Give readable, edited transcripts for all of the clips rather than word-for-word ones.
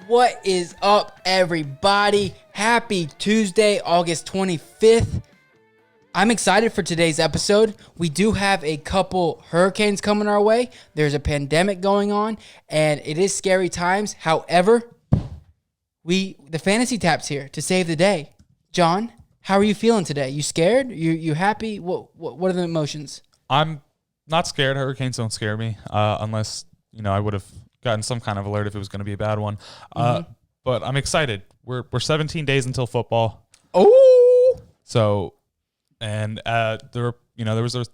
What is up, everybody? Happy Tuesday, August 25th. I'm excited for today's episode. We do have a couple hurricanes coming our way. There's a pandemic going on, and it is scary times. However, the Fantasy Tap's here to save the day. John, how are you feeling today? You scared? You happy? What are the emotions? I'm not scared. Hurricanes don't scare me, unless I would have gotten some kind of alert if it was going to be a bad one. But I'm excited. We're 17 days until football. Oh, so there was a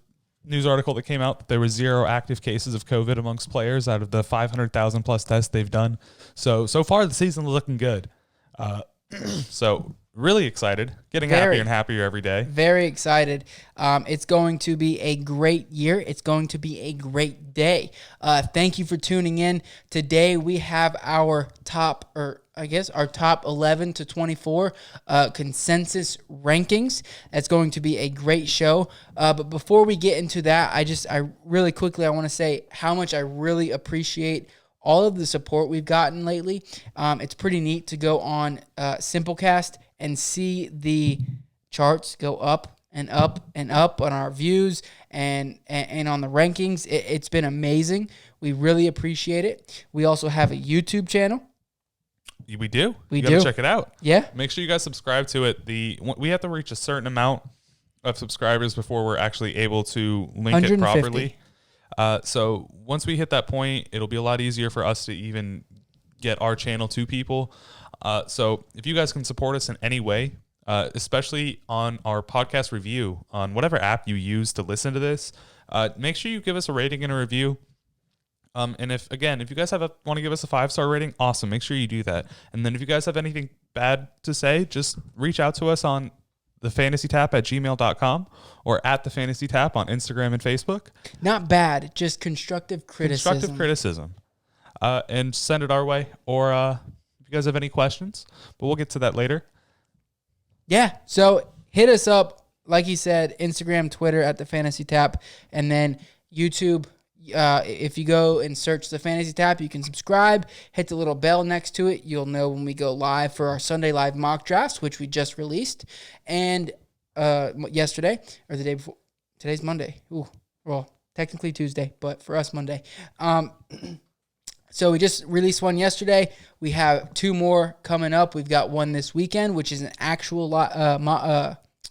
news article that came out that there were 0 active cases of COVID amongst players out of the 500,000 plus tests they've done. So far the season is looking good. So really excited, getting happier and happier every day. Very excited. It's going to be a great year. It's going to be a great day. Thank you for tuning in. Today we have our top 11 to 24 consensus rankings. That's going to be a great show. But before we get into that, I really quickly want to say how much I really appreciate all of the support we've gotten lately. It's pretty neat to go on Simplecast and see the charts go up and up and up on our views and on the rankings. It's been amazing. We really appreciate it. We also have a YouTube channel. We do. You gotta check it out. Yeah. Make sure you guys subscribe to it. We have to reach a certain amount of subscribers before we're actually able to link it properly. So once we hit that point, it'll be a lot easier for us to even get our channel to people. So if you guys can support us in any way, especially on our podcast review on whatever app you use to listen to this, make sure you give us a rating and a review. And if you guys want to give us a 5-star rating, awesome. Make sure you do that. And then if you guys have anything bad to say, just reach out to us on thefantasytap@gmail.com or @thefantasytap on Instagram and Facebook. Not bad, just constructive criticism. And send it our way. Or if you guys have any questions, but we'll get to that later. Yeah, so hit us up, like he said, Instagram, Twitter @thefantasytap, and then YouTube. If you go and search The Fantasy Tap, you can subscribe, hit the little bell next to it. You'll know when we go live for our Sunday live mock drafts, which we just released. And yesterday, or the day before, today's Monday. Ooh, well, technically Tuesday, but for us, Monday. So we just released one yesterday. We have 2 more coming up. We've got one this weekend, which is an actual not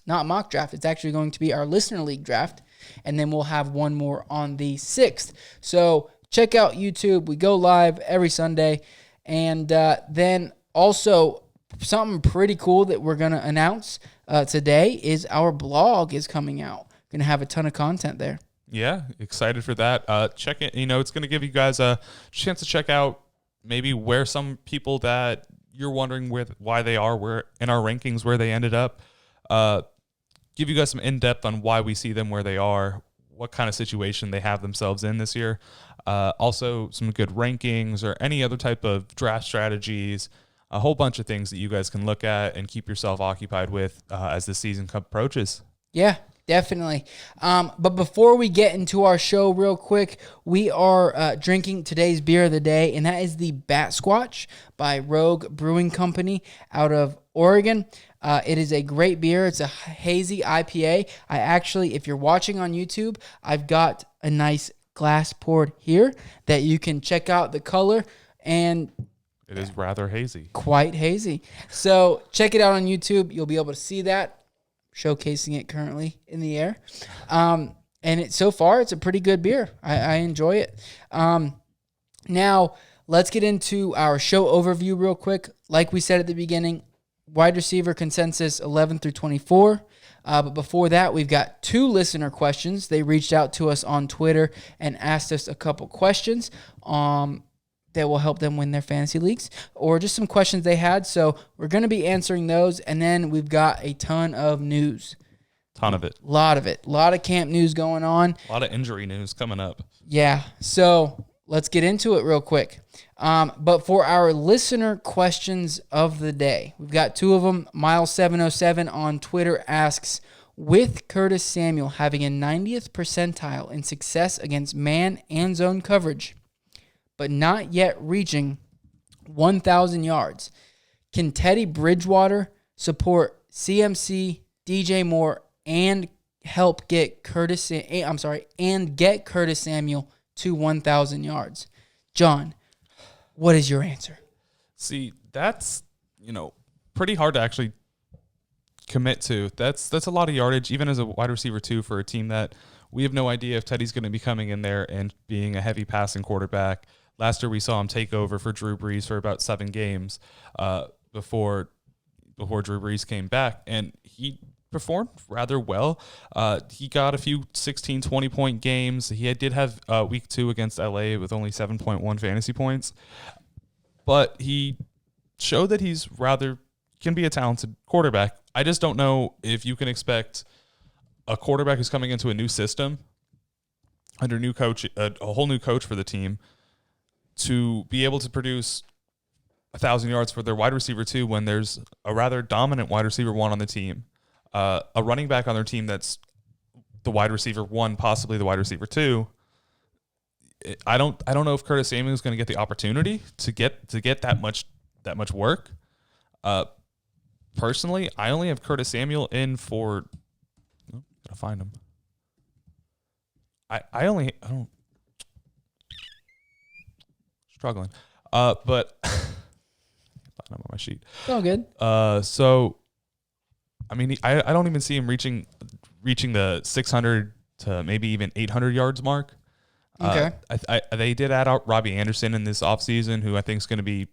mock draft. It's actually going to be our listener league draft. And then we'll have one more on the 6th. So check out YouTube. We go live every Sunday. And then also something pretty cool that we're going to announce today is our blog is coming out. Going to have a ton of content there. Yeah, excited for that. Check it. It's going to give you guys a chance to check out maybe where some people that you're wondering why they are where in our rankings, where they ended up. Give you guys some in-depth on why we see them where they are, what kind of situation they have themselves in this year. Also, some good rankings or any other type of draft strategies, a whole bunch of things that you guys can look at and keep yourself occupied with as the season approaches. Yeah, definitely. But before we get into our show real quick, we are drinking today's beer of the day, and that is the Batsquatch by Rogue Brewing Company out of Oregon. It is a great beer. It's a hazy IPA. If you're watching on YouTube, I've got a nice glass poured here that you can check out the color, and it is rather hazy. Quite hazy. So check it out on YouTube. You'll be able to see that. Showcasing it currently in the air. And so far, it's a pretty good beer. I enjoy it. Now, let's get into our show overview real quick. Like we said at the beginning, wide receiver consensus 11 through 24. But before that, we've got 2 listener questions. They reached out to us on Twitter and asked us a couple questions that will help them win their fantasy leagues, or just some questions they had. So we're going to be answering those, and then we've got a ton of news. Ton of it. A lot of it. A lot of camp news going on. A lot of injury news coming up. Yeah, so let's get into it real quick. But for our listener questions of the day, we've got 2 of them. Miles707 on Twitter asks, with Curtis Samuel having a 90th percentile in success against man and zone coverage, but not yet reaching 1,000 yards. Can Teddy Bridgewater support CMC, DJ Moore, and help get Curtis Samuel to 1,000 yards? John, what is your answer? See, that's, pretty hard to actually commit to. That's a lot of yardage, even as a wide receiver too, for a team that we have no idea if Teddy's going to be coming in there and being a heavy passing quarterback. Last year we saw him take over for Drew Brees for about 7 games before Drew Brees came back, and he performed rather well. He got a few 16, 20-point games. He did have week 2 against LA with only 7.1 fantasy points, but he showed that he's can be a talented quarterback. I just don't know if you can expect a quarterback who's coming into a new system, under new coach, a whole new coach for the team, to be able to produce 1,000 yards for their wide receiver 2 when there's a rather dominant wide receiver 1 on the team, a running back on their team that's the wide receiver 1, possibly the wide receiver 2. I don't know if Curtis Samuel is going to get the opportunity to get that much work. Personally, I only have Curtis Samuel in for. Gotta find him. I don't. Struggling. But find him on my sheet. It's all good. So, I mean, I don't even see him reaching the 600 to maybe even 800 yards mark. Okay. They did add out Robbie Anderson in this offseason, who I think is going to be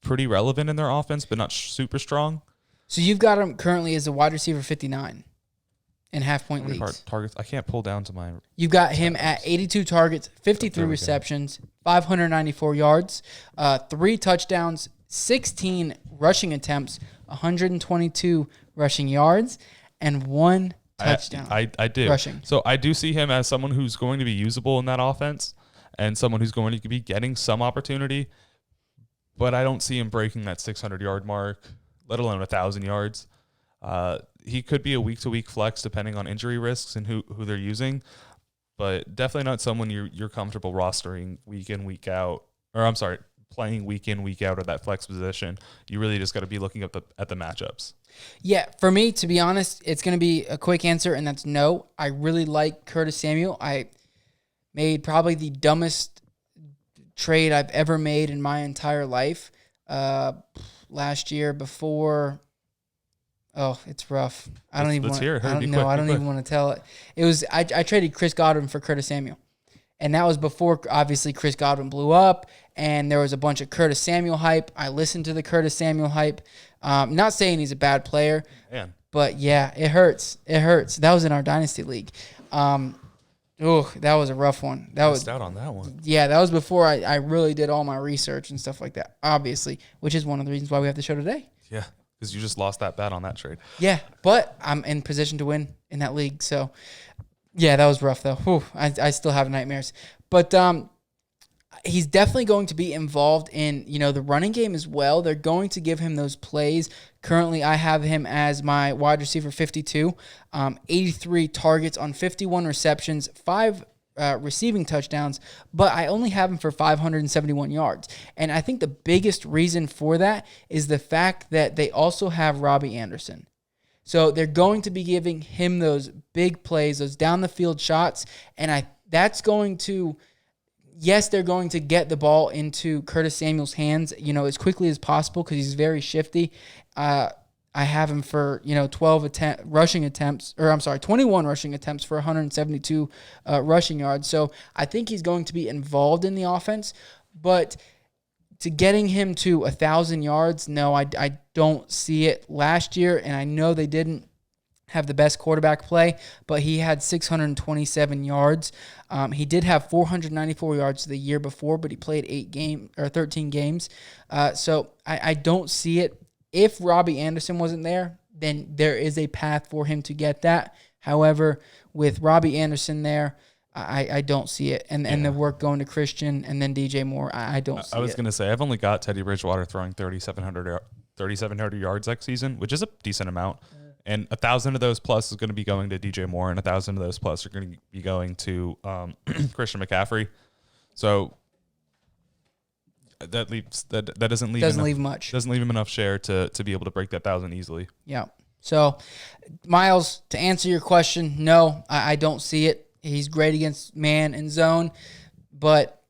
pretty relevant in their offense, but not super strong. So you've got him currently as a wide receiver 59 in half-point leagues. Targets. I can't pull down to my. You've got him at 82 targets, 53 receptions, 594 yards, 3 touchdowns, 16 rushing attempts, 122 rushing yards, and 1 touchdown. I do. Rushing. So I do see him as someone who's going to be usable in that offense and someone who's going to be getting some opportunity, but I don't see him breaking that 600-yard mark, let alone 1,000 yards. He could be a week-to-week flex depending on injury risks and who they're using, but definitely not someone you're comfortable rostering week in, week out. Or I'm sorry, playing week in, week out at that flex position. You really just got to be looking at the matchups. Yeah, for me, to be honest, it's going to be a quick answer, and that's no. I really like Curtis Samuel. I made probably the dumbest trade I've ever made in my entire life last year before. Oh, it's rough. I don't even want to tell it. It was I traded Chris Godwin for Curtis Samuel. And that was before, obviously, Chris Godwin blew up, and there was a bunch of Curtis Samuel hype. I listened to the Curtis Samuel hype. Not saying he's a bad player, but yeah, it hurts. It hurts. That was in our Dynasty League. That was a rough one. That was out on that one. Yeah, that was before I really did all my research and stuff like that, obviously, which is one of the reasons why we have the show today. Yeah, because you just lost that bet on that trade. Yeah, but I'm in position to win in that league, so yeah, that was rough though. Whew, I still have nightmares, but he's definitely going to be involved in the running game as well. They're going to give him those plays. Currently, I have him as my wide receiver 52, 83 targets on 51 receptions, 5 receiving touchdowns, but I only have him for 571 yards. And I think the biggest reason for that is the fact that they also have Robbie Anderson. So they're going to be giving him those big plays, those down the field shots, and that's going to. Yes, they're going to get the ball into Curtis Samuel's hands, as quickly as possible because he's very shifty. I have him for 21 rushing attempts for 172 rushing yards. So I think he's going to be involved in the offense, but to getting him to 1,000 yards, no, I don't see it. Last year, and I know they didn't have the best quarterback play, but he had 627 yards. He did have 494 yards the year before, but he played 13 games. So I don't see it. If Robbie Anderson wasn't there, then there is a path for him to get that. However, with Robbie Anderson there, I don't see it. And the work going to Christian and then DJ Moore, I don't see it. I was going to say, I've only got Teddy Bridgewater throwing 3,700 yards next season, which is a decent amount. And 1,000 of those plus is going to be going to DJ Moore, and 1,000 of those plus are going to be going to Christian McCaffrey. So that doesn't leave much. Doesn't leave him enough share to be able to break that 1,000 easily. Yeah. So, Miles, to answer your question, no, I don't see it. He's great against man and zone, but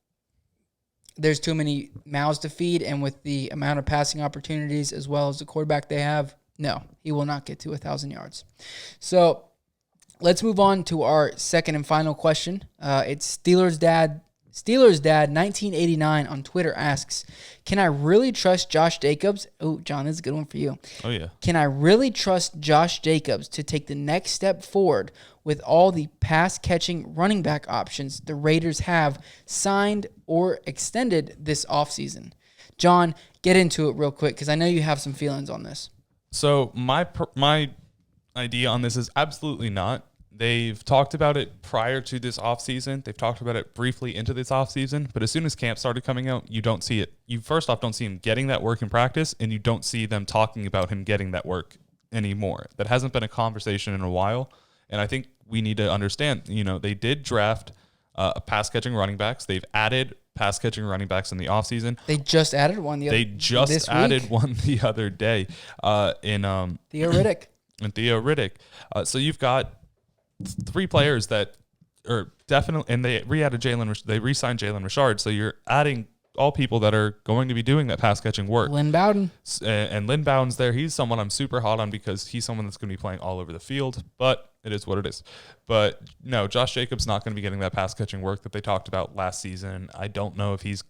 there's too many mouths to feed, and with the amount of passing opportunities as well as the quarterback they have, no, he will not get to 1,000 yards. So let's move on to our second and final question. It's Steelers Dad 1989 on Twitter asks, can I really trust Josh Jacobs? Oh, John, this is a good one for you. Oh, yeah. Can I really trust Josh Jacobs to take the next step forward with all the pass-catching running back options the Raiders have signed or extended this offseason? John, get into it real quick because I know you have some feelings on this. So my idea on this is absolutely not. They've talked about it prior to this offseason. They've talked about it briefly into this offseason. But as soon as camp started coming out, you don't see it. You first off don't see him getting that work in practice, and you don't see them talking about him getting that work anymore. That hasn't been a conversation in a while. And I think we need to understand, they did draft pass-catching running backs. They've added pass-catching running backs in the offseason. They just added one the other day in Theo Riddick. And Theo Riddick. So you've got 3 players that are definitely, and they re-signed Jalen Richard. So you're adding all people that are going to be doing that pass catching work. Lynn Bowden. And Lynn Bowden's there. He's someone I'm super hot on because he's someone that's going to be playing all over the field, but it is what it is. But no, Josh Jacobs not going to be getting that pass catching work that they talked about last season. I don't know if he's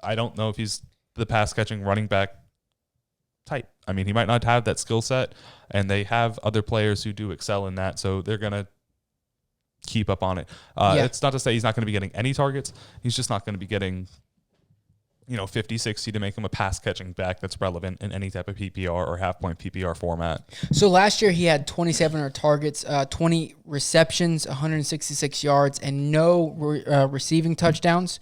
the pass catching running back type. I mean, he might not have that skill set, and they have other players who do excel in that, so they're going to keep up on it. It's not to say he's not going to be getting any targets. He's just not going to be getting 50, 60 to make him a pass-catching back that's relevant in any type of PPR or half-point PPR format. So last year he had 27 targets, 20 receptions, 166 yards, and no receiving touchdowns.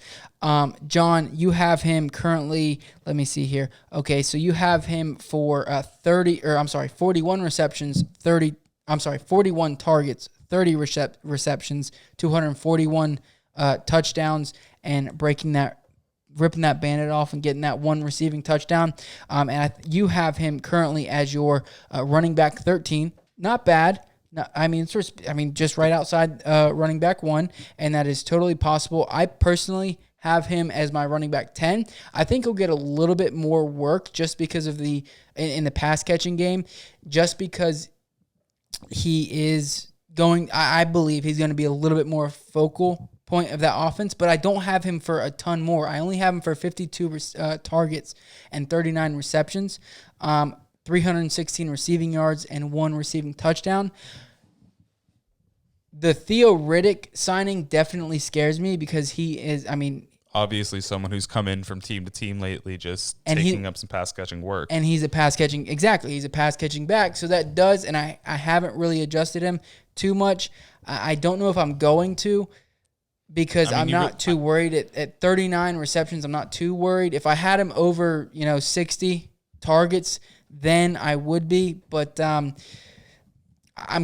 John, you have him currently, let me see here. Okay, so you have him for 41 receptions, 41 targets, 30 receptions, 241 touchdowns, and ripping that bandit off and getting that one receiving touchdown. You have him currently as your running back 13. Not bad. Just right outside running back 1, and that is totally possible. I personally have him as my running back 10. I think he'll get a little bit more work just because of in the pass catching game, just because he is I believe he's going to be a little bit more focal point of that offense, but I don't have him for a ton more. I only have him for 52 targets and 39 receptions, 316 receiving yards, and 1 receiving touchdown. The Theo Riddick signing definitely scares me because he is, obviously someone who's come in from team to team lately, just taking up some pass catching work. And he's a pass catching back. So that does, and I haven't really adjusted him too much. I don't know if I'm going to, because I'm not too worried at 39 receptions. I'm not too worried. If I had him over, 60 targets, then I would be. But I'm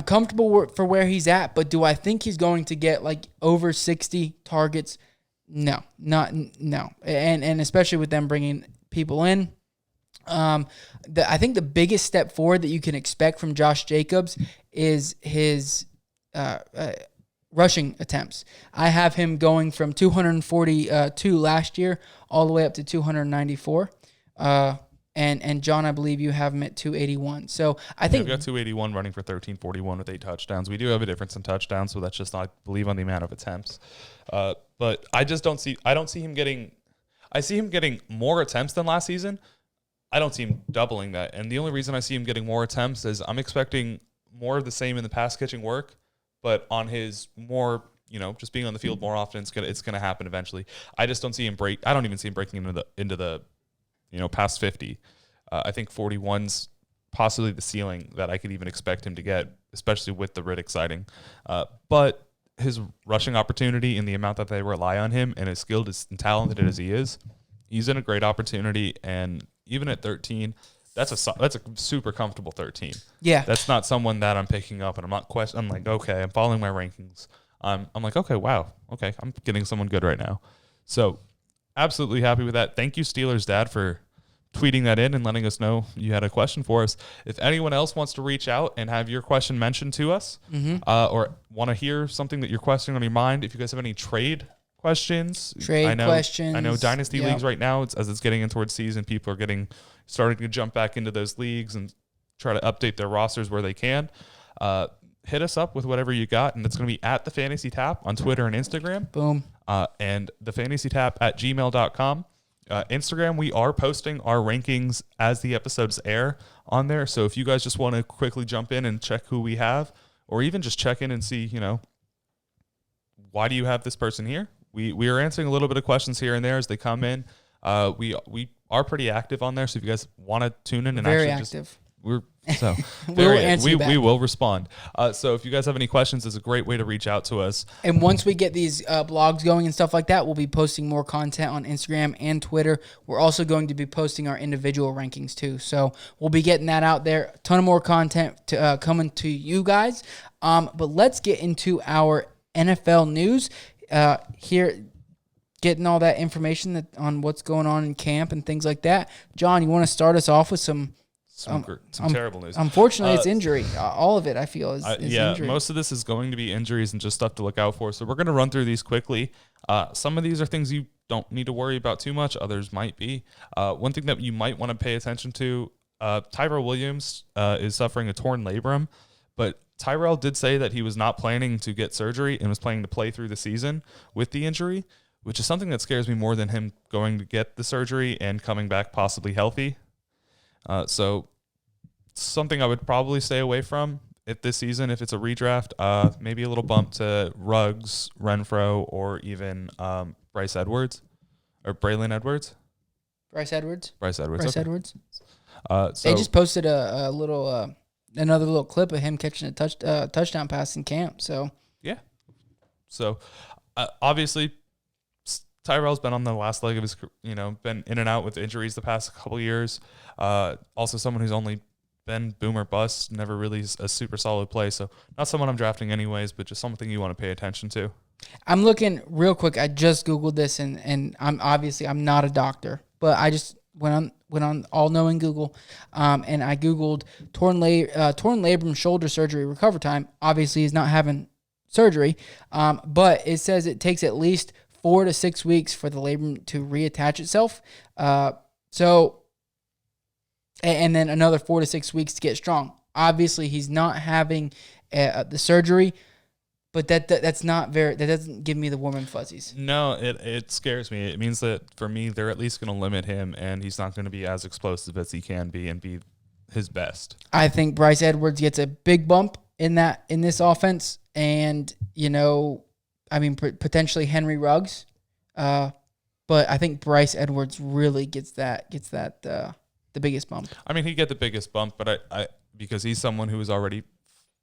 comfortable for where he's at. But do I think he's going to get over 60 targets? No. And especially with them bringing people in. I think the biggest step forward that you can expect from Josh Jacobs is his rushing attempts. I have him going from 242 last year all the way up to 294. And John, I believe you have him at 281. So I think I've got 281 running for 1341 with 8 touchdowns. We do have a difference in touchdowns, so that's just not, I believe, on the amount of attempts. But I don't see him getting. I see him getting more attempts than last season. I don't see him doubling that. And the only reason I see him getting more attempts is I'm expecting more of the same in the pass catching work, but on his more, just being on the field more often, it's gonna happen eventually. I just don't see him I don't even see him breaking into the past 50. I think 41's possibly the ceiling that I could even expect him to get, especially with the Riddick sighting. But his rushing opportunity and the amount that they rely on him, and as skilled and talented as he is, he's in a great opportunity. And even at 13, that's a super comfortable 13. Yeah, that's not someone that I'm picking up, and I'm not I'm like, okay, I'm following my rankings. I'm like, okay, wow, okay, I'm getting someone good right now. So absolutely happy with that. Thank you, Steelers Dad, for tweeting that in and letting us know you had a question for us. If anyone else wants to reach out and have your question mentioned to us, or want to hear something that you're questioning on your mind, if you guys have any trade questions, questions. I know Dynasty leagues right now, as it's getting in towards season, people are starting to jump back into those leagues and try to update their rosters where they can. Hit us up with whatever you got, and it's going to be at the Fantasy Tap on Twitter and Instagram. Boom. And the fantasytap@gmail.com. Instagram, we are posting our rankings as the episodes air on there. So if you guys just want to quickly jump in and check who we have, or even just check in and see, why do you have this person here? We are answering a little bit of questions here and there as they come in. We are pretty active on there. So if you guys want to tune in and very actually active. We will respond. So if you guys have any questions, it's a great way to reach out to us. And once we get these blogs going and stuff like that, we'll be posting more content on Instagram and Twitter. We're also going to be posting our individual rankings too. So we'll be getting that out there. A ton of more content coming to you guys. But let's get into our NFL news here. Getting all that information on what's going on in camp and things like that. John, you want to start us off with some terrible news. Unfortunately, it's injury. All of it, I feel, is injury. Most of this is going to be injuries and just stuff to look out for. So we're going to run through these quickly. Some of these are things you don't need to worry about too much. Others might be. One thing that you might want to pay attention to, Tyrell Williams is suffering a torn labrum, but Tyrell did say that he was not planning to get surgery and was planning to play through the season with the injury, which is something that scares me more than him going to get the surgery and coming back possibly healthy. So something I would probably stay away from this season if it's a redraft. Maybe a little bump to Ruggs, Renfro, or even Bryce Edwards or Braylon Edwards. Bryce Edwards. So they just posted a little another little clip of him catching a touchdown pass in camp. So yeah. So obviously, Tyrell's been on the last leg of his, been in and out with injuries the past couple years. Also someone who's only been boom or bust, never really a super solid play. So not someone I'm drafting anyways, but just something you want to pay attention to. I'm looking real quick. I just Googled this and I'm not a doctor, but I just went on all-knowing Google, and I Googled torn labrum shoulder surgery recover time. Obviously he's not having surgery, but it says it takes at least 4 to 6 weeks for the labrum to reattach itself. And then another 4 to 6 weeks to get strong. Obviously, he's not having the surgery, but that doesn't give me the warm and fuzzies. No, it scares me. It means that for me, they're at least going to limit him, and he's not going to be as explosive as he can be and be his best. I think Bryce Edwards gets a big bump in this offense, and potentially Henry Ruggs, but I think Bryce Edwards really gets the biggest bump. I mean, he'd get the biggest bump, but I because he's someone who is already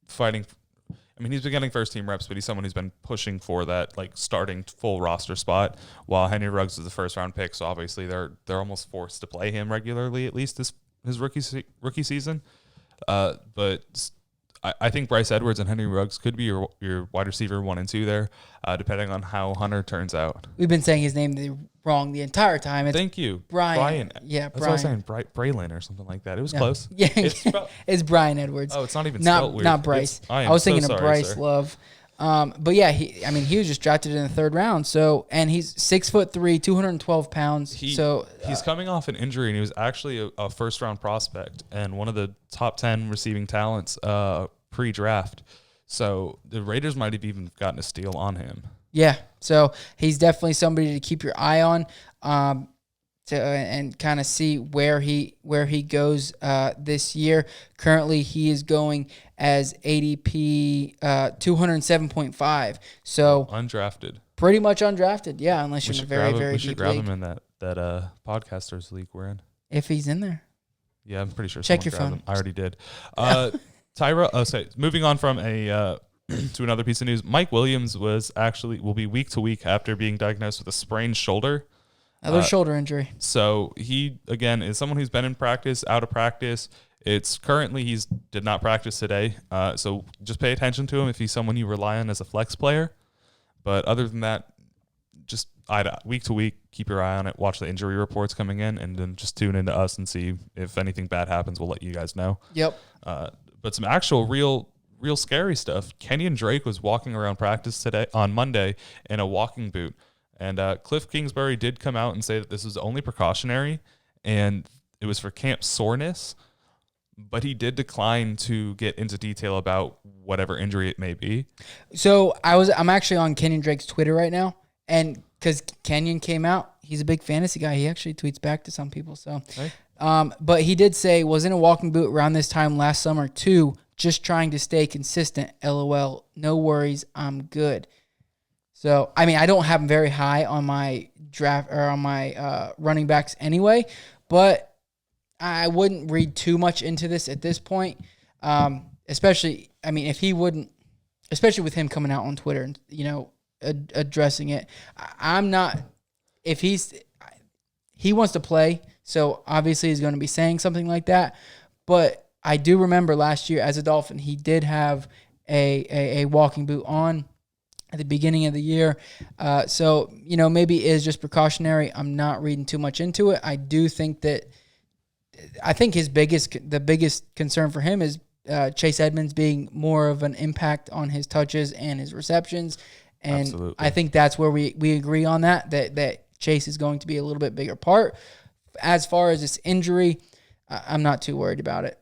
fighting. I mean, he's been getting first team reps, but he's someone who's been pushing for that starting full roster spot. While Henry Ruggs is the first round pick, so obviously they're almost forced to play him regularly, at least his rookie season. But I think Bryce Edwards and Henry Ruggs could be your wide receiver 1 and 2 there, depending on how Hunter turns out. We've been saying his name wrong the entire time. Thank you. Brian. Yeah, That's what I was saying. Braylon or something like that. It was close. Yeah, it's Brian Edwards. Oh, it's not even spelled weird. Not Bryce. I was thinking of Bryce Love. But yeah, he was just drafted in the 3rd round. So, and he's 6'3", 212 pounds. He's coming off an injury, and he was actually a first round prospect and one of the top 10 receiving talents pre-draft. So the Raiders might have even gotten a steal on him. Yeah, so he's definitely somebody to keep your eye on, and kind of see where he goes this year. Currently, he is going as ADP 207.5. So undrafted, pretty much undrafted. Yeah, unless you're in a very deep league. We should grab him in that podcasters league we're in. If he's in there. Yeah, I'm pretty sure. Check your phone. I already did. Moving on from to another piece of news. Mike Williams will be week to week after being diagnosed with a sprained shoulder. Another shoulder injury. So he, again, is someone who's been in practice, out of practice. It's currently he's did not practice today. So just pay attention to him if he's someone you rely on as a flex player. But other than that, just week to week, keep your eye on it, watch the injury reports coming in, and then just tune into us and see if anything bad happens. We'll let you guys know. Yep. But some actual real scary stuff. Kenyon Drake was walking around practice on Monday in a walking boot. And Cliff Kingsbury did come out and say that this was only precautionary and it was for camp soreness. But he did decline to get into detail about whatever injury it may be. So I'm actually on Kenyon Drake's Twitter right now. And because Kenyon came out, he's a big fantasy guy. He actually tweets back to some people. So, but he did say, was in a walking boot around this time last summer too, just trying to stay consistent. LOL. No worries. I'm good. So, I mean, I don't have him very high on my draft or on my running backs anyway, but I wouldn't read too much into this at this point. Especially, I mean, if he wouldn't, especially with him coming out on Twitter and, addressing it. I'm not, if he wants to play, so obviously he's going to be saying something like that. But I do remember last year as a Dolphin, he did have a walking boot on at the beginning of the year. So, maybe it is just precautionary. I'm not reading too much into it. I do think that, the biggest concern for him is Chase Edmonds being more of an impact on his touches and his receptions. And absolutely. I think that's where we agree on that Chase is going to be a little bit bigger part. As far as this injury, I'm not too worried about it.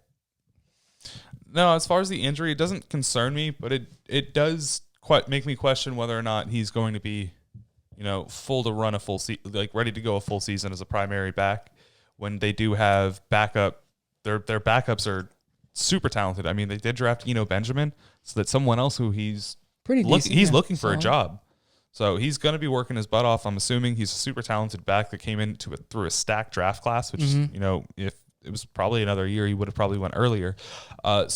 No, as far as the injury, it doesn't concern me, but it does quite make me question whether or not he's going to be, full to run a full season, like ready to go a full season as a primary back when they do have backup. Their backups are super talented. I mean, they did draft Benjamin, so that's someone else who he's pretty decent. He's looking for a job. So he's going to be working his butt off. I'm assuming he's a super talented back that came in through a stacked draft class, which is, if it was probably another year, he would have probably went earlier. It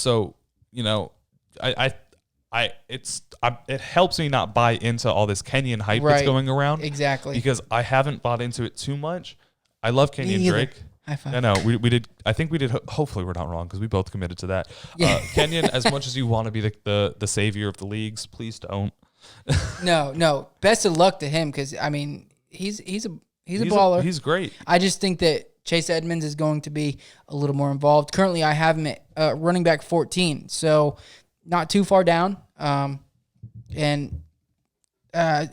helps me not buy into all this Kenyon hype that's going around. Exactly. Because I haven't bought into it too much. I love Kenyon Drake. High five. No, we did. I think we did. Hopefully, we're not wrong because we both committed to that. Yeah. Kenyon, as much as you want to be the savior of the leagues, please don't. No. Best of luck to him because I mean he's a baller. He's great. I just think that Chase Edmonds is going to be a little more involved. Currently, I have him at running back 14, so not too far down. And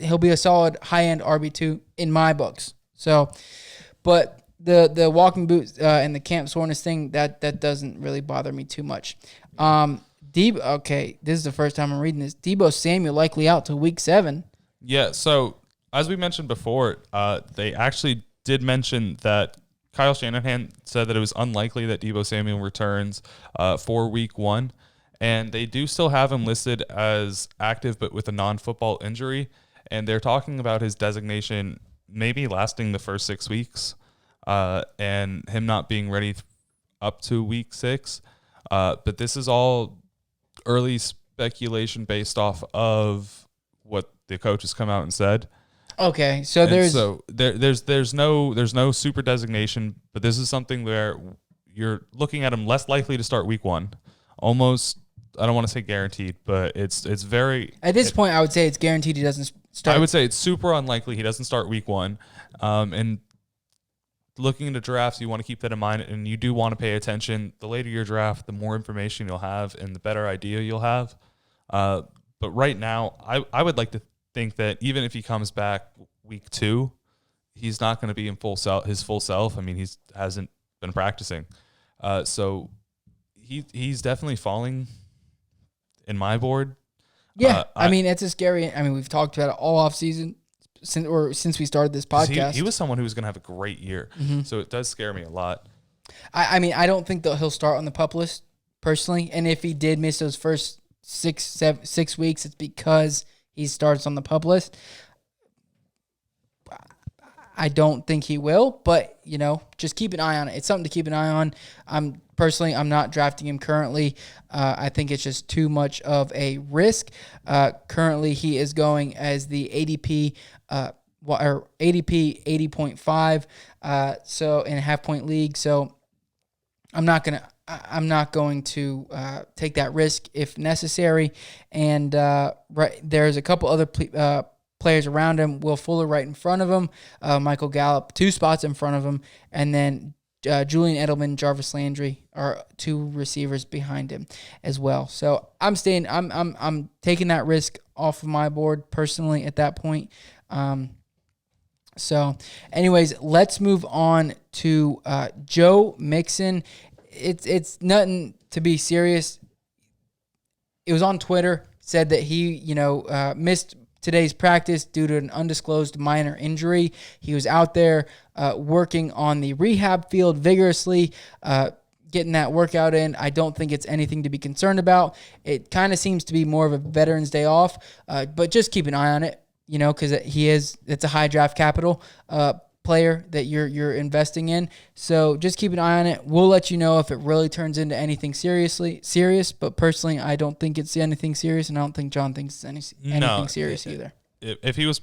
he'll be a solid high-end RB2 in my books. So, but the walking boots and the camp soreness thing, that doesn't really bother me too much. Okay, this is the first time I'm reading this. Deebo Samuel likely out till week 7. Yeah, so as we mentioned before, they actually did mention that Kyle Shanahan said that it was unlikely that Deebo Samuel returns for week 1. And they do still have him listed as active, but with a non-football injury. And they're talking about his designation maybe lasting the first 6 weeks and him not being ready up to week 6. But this is all early speculation based off of what the coach has come out and said. Okay, so there's no super designation, but this is something where you're looking at him less likely to start week 1. Almost, I don't want to say guaranteed, but it's very... At this point, I would say it's guaranteed he doesn't start. I would say it's super unlikely he doesn't start week 1. And looking into drafts, you want to keep that in mind, and you do want to pay attention. The later your draft, the more information you'll have and the better idea you'll have. But right now, I would like to think that even if he comes back week 2, he's not going to be in his full self. I mean, he hasn't been practicing. So he's definitely falling in my board. Yeah, I mean, it's a scary... I mean, we've talked about it all off season since we started this podcast. He was someone who was going to have a great year, so it does scare me a lot. I mean, I don't think that he'll start on the PUP list, personally, and if he did miss those first 6 weeks, it's because he starts on the PUP list. I don't think he will, but, just keep an eye on it. It's something to keep an eye on. I'm not drafting him currently. I think it's just too much of a risk. Currently, he is going as the ADP, or ADP 80.5, so in a half-point league. So I'm not going to take that risk if necessary. And there's a couple other players around him. Will Fuller right in front of him. Michael Gallup 2 spots in front of him. And then Julian Edelman, Jarvis Landry are 2 receivers behind him as well. So I'm taking that risk off of my board personally at that point. So anyways, let's move on to Joe Mixon. It's nothing to be serious. It was on Twitter, said that he, missed today's practice due to an undisclosed minor injury. He was out there working on the rehab field vigorously, getting that workout in. I don't think it's anything to be concerned about. It kind of seems to be more of a Veterans Day off, but just keep an eye on it, because it's a high draft capital player that you're investing in. So just keep an eye on it. We'll let you know if it really turns into anything serious. But personally, I don't think it's anything serious, and I don't think John thinks it's anything serious either. If he was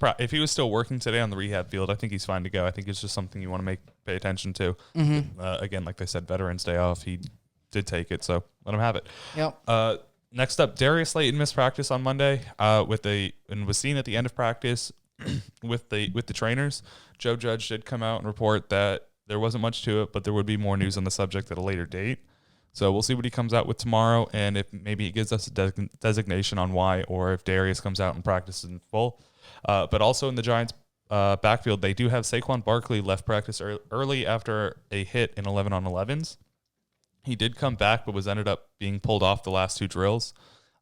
still working today on the rehab field, I think he's fine to go. I think it's just something you want to pay attention to. Mm-hmm. Again, like they said, Veterans Day off. He did take it, so let him have it. Yep. Next up, Darius Slayton missed practice on Monday and was seen at the end of practice with the trainers. Joe Judge did come out and report that there wasn't much to it, but there would be more news on the subject at a later date. So we'll see what he comes out with tomorrow, and if maybe he gives us a designation on why, or if Darius comes out and practices in full. But also in the Giants' backfield, they do have Saquon Barkley left practice early after a hit in 11-on-11s. He did come back, but was ended up being pulled off the last 2 drills.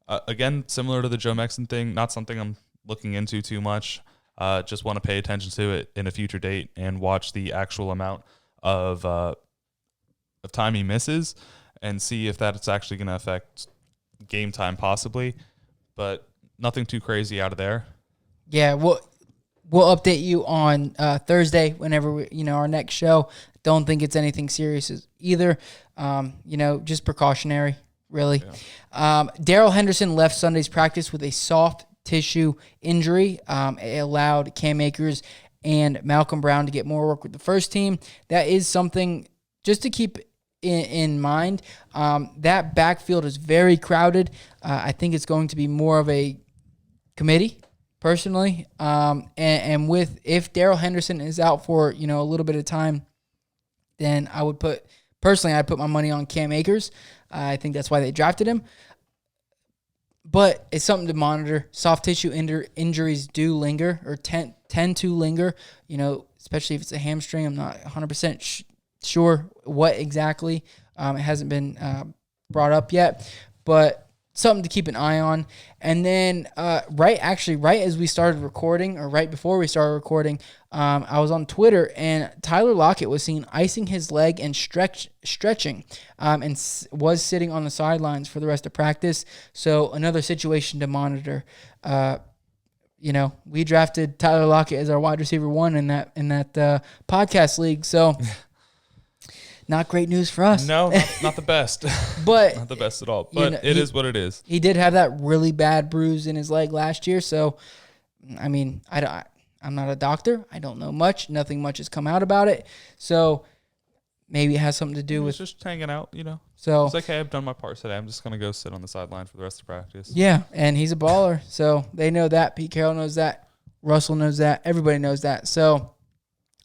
Again, similar to the Joe Mixon thing, not something I'm looking into too much. Just want to pay attention to it in a future date and watch the actual amount of time he misses and see if that's actually going to affect game time possibly. But nothing too crazy out of there. Yeah, we'll update you on Thursday whenever our next show. Don't think it's anything serious either. Just precautionary, really. Yeah. Darrell Henderson left Sunday's practice with a soft tissue injury. It allowed Cam Akers and Malcolm Brown to get more work with the first team. That is something just to keep in mind. That backfield is very crowded. I think it's going to be more of a committee, personally. And if Darrell Henderson is out for a little bit of time, then I'd put my money on Cam Akers. I think that's why they drafted him. But it's something to monitor. Soft tissue injuries do linger or tend to linger, especially if it's a hamstring. I'm not 100% sure what exactly. It hasn't been brought up yet, but something to keep an eye on. And then right as we started recording, or right before we started recording, I was on Twitter, and Tyler Lockett was seen icing his leg and stretching, and was sitting on the sidelines for the rest of practice. So another situation to monitor. We drafted Tyler Lockett as our wide receiver 1 in that podcast league. So not great news for us. No, not the best. But not the best at all. But it is what it is. He did have that really bad bruise in his leg last year. So, I mean, I'm not a doctor. I don't know much. Nothing much has come out about it. So maybe it has something to do with just hanging out. So it's like, hey, I've done my part today. I'm just gonna go sit on the sideline for the rest of practice. Yeah, and he's a baller. So they know that. Pete Carroll knows that. Russell knows that. Everybody knows that. So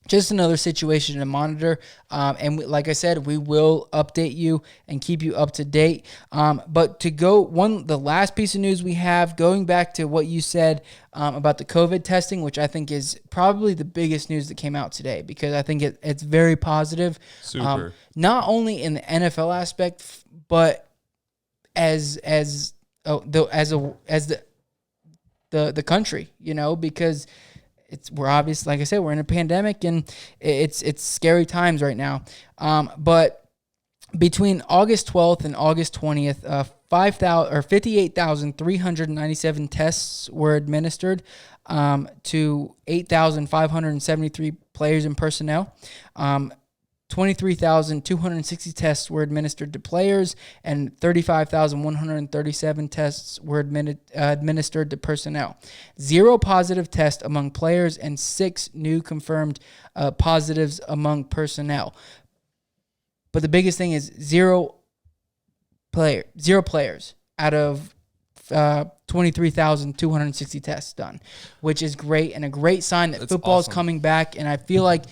just another situation to monitor. Like I said, we will update you and keep you up to date. But the last piece of news we have, going back to what you said about the COVID testing, which I think is probably the biggest news that came out today, because I think it's very positive. Super. Not only in the NFL aspect, but as the country, because we're obvious, like I said, we're in a pandemic, and it's scary times right now. But between August 12th and August 20th, 58,397 tests were administered to 8,573 players and personnel. 23,260 tests were administered to players, and 35,137 tests were administered to personnel. 0 positive tests among players, and 6 new confirmed positives among personnel. But the biggest thing is zero players out of 23,260 tests done, which is great and a great sign that football is coming back. And I feel like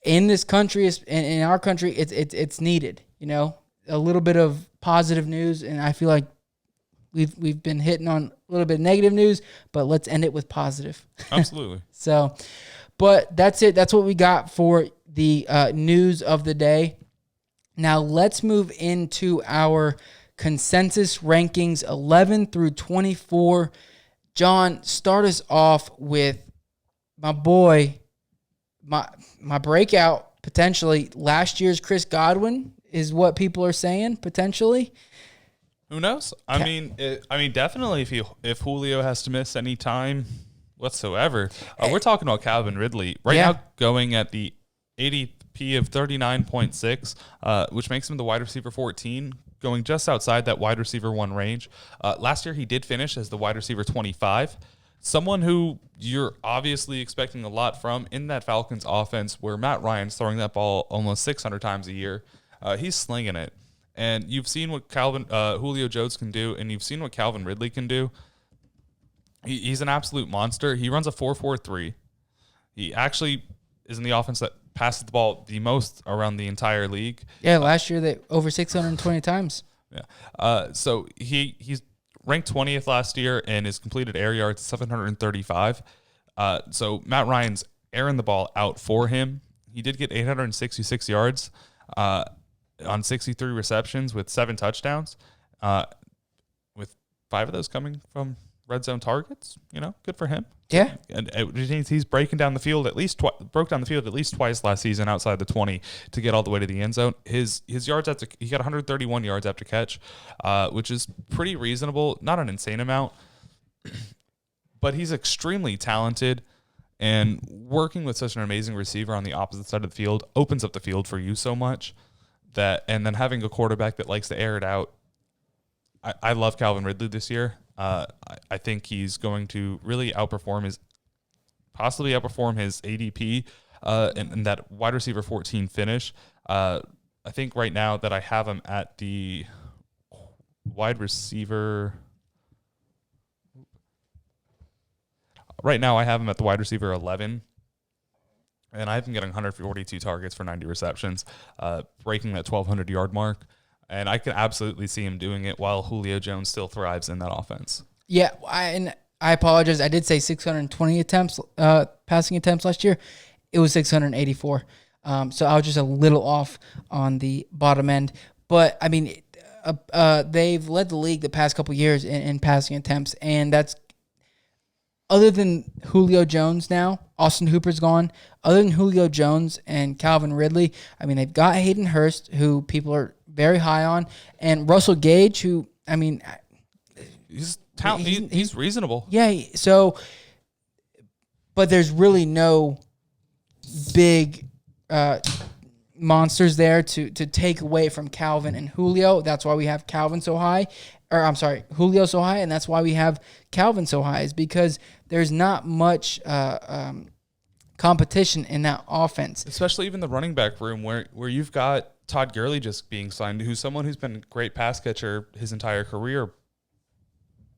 in this country, in our country, it's needed. You know, a little bit of positive news, and I feel like we've been hitting on a little bit of negative news, but let's end it with positive. Absolutely. So, but that's it. That's what we got for the news of the day. Now let's move into our consensus rankings 11 through 24. John, start us off with my boy, my breakout, potentially last year's Chris Godwin is what people are saying, potentially. Who knows? I mean, definitely if Julio has to miss any time whatsoever, we're talking about Calvin Ridley right now going at the ADP of 39.6, which makes him the wide receiver 14, going just outside that wide receiver 1 range. Last year, he did finish as the wide receiver 25. Someone who you're obviously expecting a lot from in that Falcons offense where Matt Ryan's throwing that ball almost 600 times a year. He's slinging it. And you've seen what Julio Jones can do, and you've seen what Calvin Ridley can do. He's an absolute monster. He runs a 4.43. He actually is in the offense that passes the ball the most around the entire league. Yeah, last year they over 620 times. Yeah. So he's ranked 20th last year and his completed air yards 735. So Matt Ryan's airing the ball out for him. He did get 866 yards on 63 receptions with 7 touchdowns, with 5 of those coming from red zone targets. You know, good for him. Yeah, and it means he's breaking down the field broke down the field at least twice last season outside the 20 to get all the way to the end zone. His yards he got 131 yards after catch, which is pretty reasonable, not an insane amount, but he's extremely talented. And working with such an amazing receiver on the opposite side of the field opens up the field for you so much and then having a quarterback that likes to air it out. I love Calvin Ridley this year. I think he's going to really possibly outperform his ADP in that wide receiver 14 finish. I think right now that I have him at the wide receiver. Right now I have him at the wide receiver 11. And I have him getting 142 targets for 90 receptions, breaking that 1,200-yard mark. And I can absolutely see him doing it while Julio Jones still thrives in that offense. Yeah, I apologize. I did say 620 passing attempts last year. It was 684. So I was just a little off on the bottom end. But, I mean, they've led the league the past couple years in passing attempts, and that's other than Julio Jones now. Austin Hooper's gone. Other than Julio Jones and Calvin Ridley, I mean, they've got Hayden Hurst, who people are very high on, and Russell Gage, who, I mean, he's reasonable. Yeah, so, but there's really no big monsters there to take away from Calvin and Julio. That's why we have Julio so high, and that's why we have Calvin so high, is because there's not much competition in that offense. Especially even the running back room where you've got Todd Gurley just being signed, who's someone who's been a great pass catcher his entire career,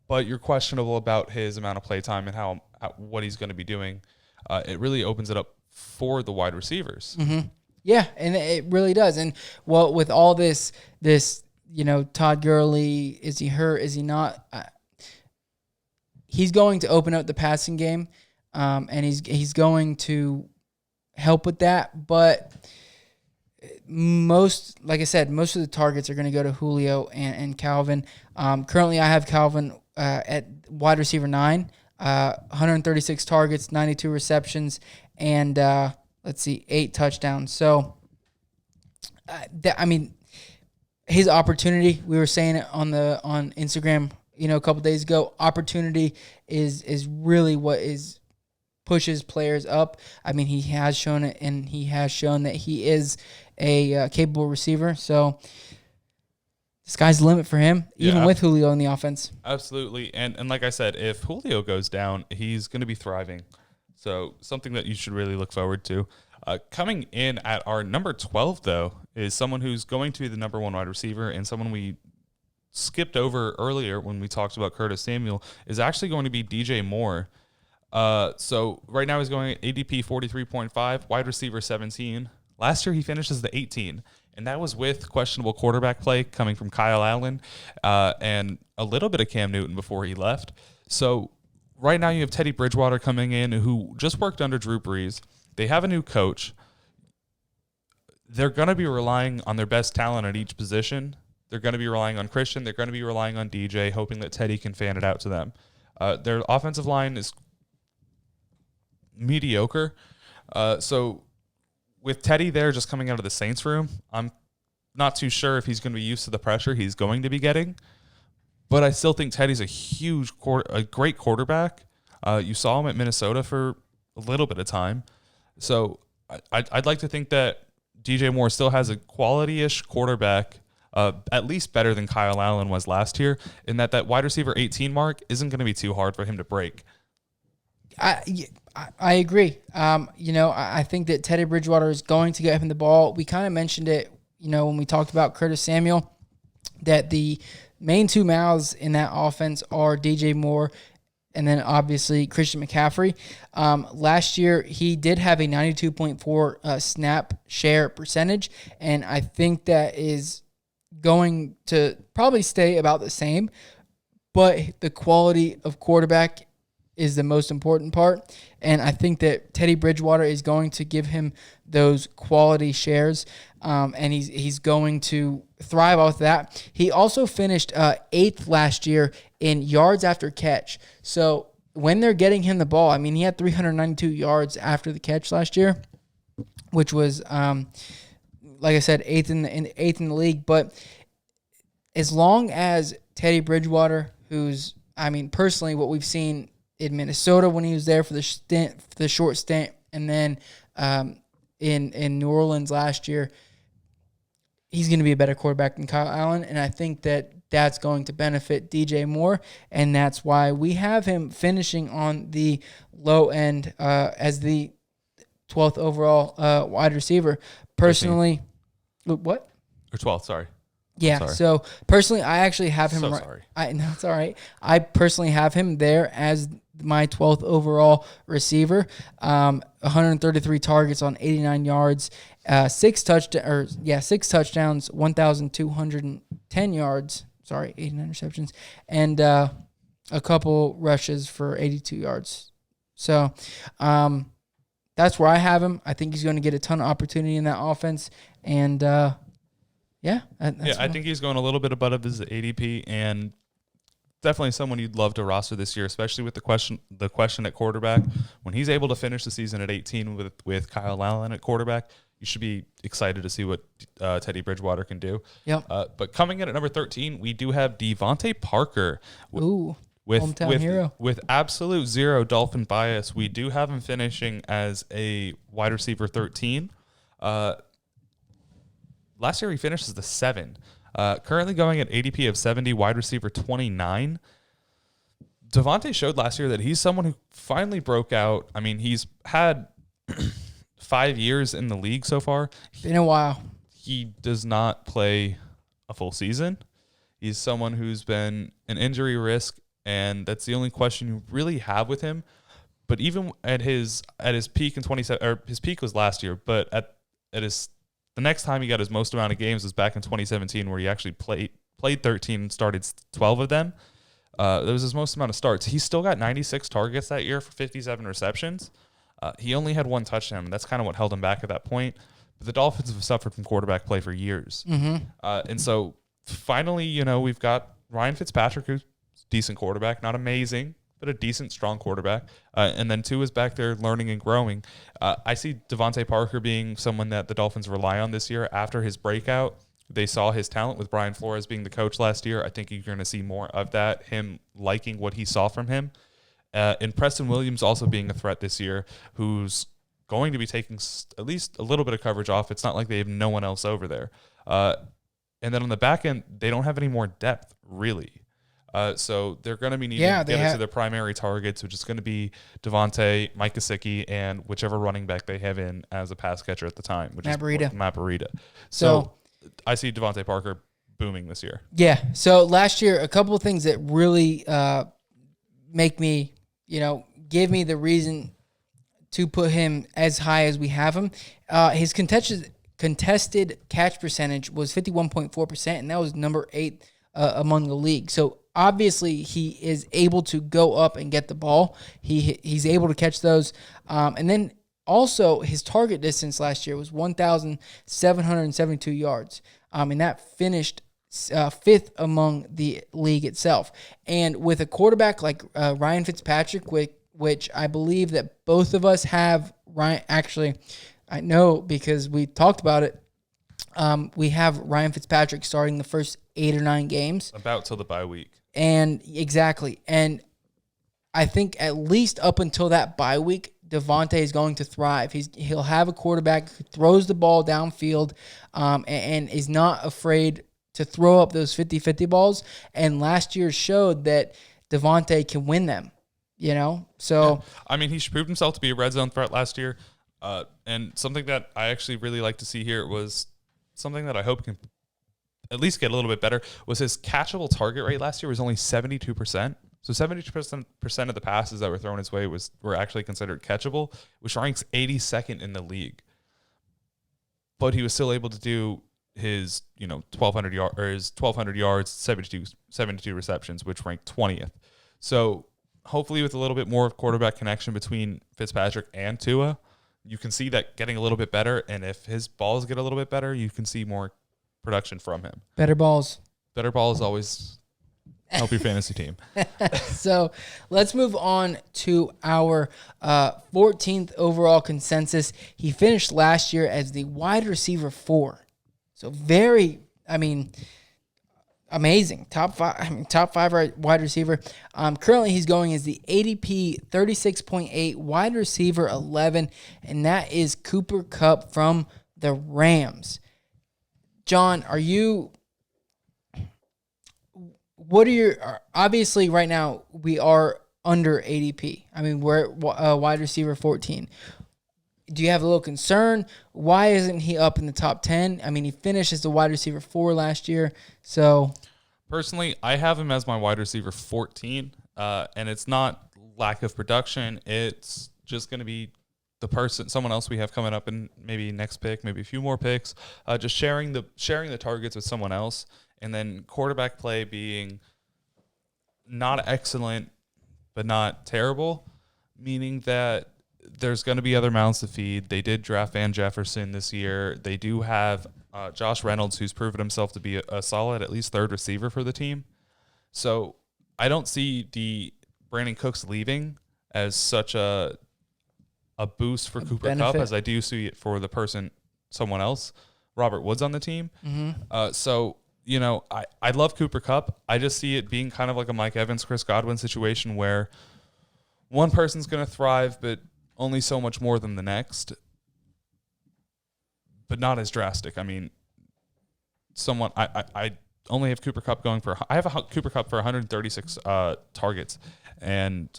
but you're questionable about his amount of play time and how what he's going to be doing. It really opens it up for the wide receivers. Mm-hmm. Yeah, and it really does. And well, with all this, Todd Gurley, is he hurt? Is he not? He's going to open up the passing game, and he's going to help with that. But like I said, most of the targets are going to go to Julio and Calvin. Currently, I have Calvin at wide receiver 9, 136 targets, 92 receptions, and 8 touchdowns. So, his opportunity, we were saying it on Instagram, a couple days ago. Opportunity is really what pushes players up. I mean, he has shown it, and he has shown that he is a capable receiver. So the sky's the limit for him, even with Julio in the offense. Absolutely. And like I said, if Julio goes down, he's going to be thriving. So something that you should really look forward to. Coming in at our number 12, though, is someone who's going to be the number 1 wide receiver and someone we skipped over earlier when we talked about Curtis Samuel is actually going to be DJ Moore. So right now he's going at ADP 43.5, wide receiver 17. Last year he finished as the 18, and that was with questionable quarterback play coming from Kyle Allen and a little bit of Cam Newton before he left. So right now you have Teddy Bridgewater coming in, who just worked under Drew Brees. They have a new coach. They're going to be relying on their best talent at each position. They're going to be relying on Christian. They're going to be relying on DJ, hoping that Teddy can fan it out to them. Their offensive line is mediocre. So with Teddy there just coming out of the Saints room, I'm not too sure if he's going to be used to the pressure he's going to be getting. But I still think Teddy's a great quarterback. You saw him at Minnesota for a little bit of time. So I'd like to think that DJ Moore still has a quality-ish quarterback, at least better than Kyle Allen was last year, in that wide receiver 18 mark isn't going to be too hard for him to break. I agree. I think that Teddy Bridgewater is going to get him the ball. We kind of mentioned it, when we talked about Curtis Samuel, that the main two mouths in that offense are DJ Moore and then obviously Christian McCaffrey. Last year, he did have a 92.4 snap share percentage, and I think that is going to probably stay about the same, but the quality of quarterback is the most important part, and I think that Teddy Bridgewater is going to give him those quality shares, and he's going to thrive off that. He also finished 8th last year in yards after catch. So when they're getting him the ball, I mean, he had 392 yards after the catch last year, which was, like I said, eighth in the league. But as long as Teddy Bridgewater, who's, personally, what we've seen in Minnesota when he was there for the short stint, and then in New Orleans last year, he's going to be a better quarterback than Kyle Allen, and I think that that's going to benefit DJ Moore, and that's why we have him finishing on the low end as the 12th overall wide receiver. Personally, 13th. What? Or 12th, sorry. Yeah, sorry. So personally, I actually have him. Sorry. No, it's all right. I personally have him there as my 12th overall receiver. 133 targets on 89 yards, 6 touchdowns, 1,210 yards. Sorry, 89 receptions, and a couple rushes for 82 yards. So that's where I have him. I think he's going to get a ton of opportunity in that offense, and I think he's going a little bit above his ADP, and definitely someone you'd love to roster this year, especially with the question at quarterback. When he's able to finish the season at 18 with Kyle Allen at quarterback, you should be excited to see what Teddy Bridgewater can do. Yep. But coming in at number 13, we do have Devontae Parker. Hometown hero. With absolute zero Dolphin bias, we do have him finishing as a wide receiver 13. Last year he finished as the 7. Currently going at ADP of 70, wide receiver 29. Devontae showed last year that he's someone who finally broke out. I mean, he's had 5 years in the league so far. Been a while. He does not play a full season. He's someone who's been an injury risk, and that's the only question you really have with him. But even at his peak in 27, or his peak was last year, but at the next time he got his most amount of games was back in 2017, where he actually played 13 and started 12 of them. That was his most amount of starts. He still got 96 targets that year for 57 receptions. He only had 1 touchdown, and that's kind of what held him back at that point. But the Dolphins have suffered from quarterback play for years. Mm-hmm. And so finally, we've got Ryan Fitzpatrick, who's a decent quarterback, not amazing, but a decent, strong quarterback. And then Tua is back there learning and growing. I see Devontae Parker being someone that the Dolphins rely on this year after his breakout. They saw his talent with Brian Flores being the coach last year. I think you're going to see more of that, him liking what he saw from him. And Preston Williams also being a threat this year, who's going to be taking at least a little bit of coverage off. It's not like they have no one else over there. And then on the back end, they don't have any more depth, really. So they're going to be needing to get into their primary targets, which is going to be Devontae, Mike Gesicki, and whichever running back they have in as a pass catcher at the time, which is Matt Breida. So I see Devontae Parker booming this year. Yeah. So last year, a couple of things that really make me, give me the reason to put him as high as we have him. His contested catch percentage was 51.4%, and that was number 8 among the league. So obviously he is able to go up and get the ball. He's able to catch those. And then also his target distance last year was 1,772 yards. And that finished 5th among the league itself. And with a quarterback like Ryan Fitzpatrick, which I believe that both of us have, Ryan, actually, I know because we talked about it. We have Ryan Fitzpatrick starting the first 8 or 9 games. About till the bye week. And exactly. And I think at least up until that bye week, Devontae is going to thrive. He'll have a quarterback who throws the ball downfield and is not afraid to throw up those 50-50 balls. And last year showed that Devontae can win them, So, yeah. I mean, he proved himself to be a red zone threat last year. And something that I actually really like to see here was something that I hope can at least get a little bit better was his catchable target rate last year was only 72%. So 72% of the passes that were thrown his way were actually considered catchable, which ranks 82nd in the league. But he was still able to do his 1,200 yards, 72 receptions, which ranked 20th. So hopefully with a little bit more of quarterback connection between Fitzpatrick and Tua, you can see that getting a little bit better. And if his balls get a little bit better, you can see more production from him. Better balls. Better balls always help your fantasy team. So let's move on to our 14th overall consensus. He finished last year as the wide receiver 4. So amazing. Top 5 wide receiver. Currently he's going as the ADP 36.8 wide receiver 11, and that is Cooper Kupp from the Rams. John, obviously right now we are under ADP. I mean, we're wide receiver 14. Do you have a little concern? Why isn't he up in the top 10? I mean, he finished as the wide receiver 4 last year. So personally, I have him as my wide receiver 14, and it's not lack of production. It's just going to be someone else we have coming up in maybe next pick, maybe a few more picks, just sharing the targets with someone else, and then quarterback play being not excellent but not terrible, meaning that there's going to be other mouths to feed. They did draft Van Jefferson this year. They do have Josh Reynolds, who's proven himself to be a solid, at least 3rd receiver for the team. So I don't see the Brandon Cooks leaving as such a boost for Cooper Kupp as I do see it for someone else, Robert Woods on the team. Mm-hmm. So, I love Cooper Kupp. I just see it being kind of like a Mike Evans, Chris Godwin situation where one person's going to thrive, but only so much more than the next, but not as drastic. I mean, I only have Cooper Kupp I have a Cooper Kupp for 136 targets and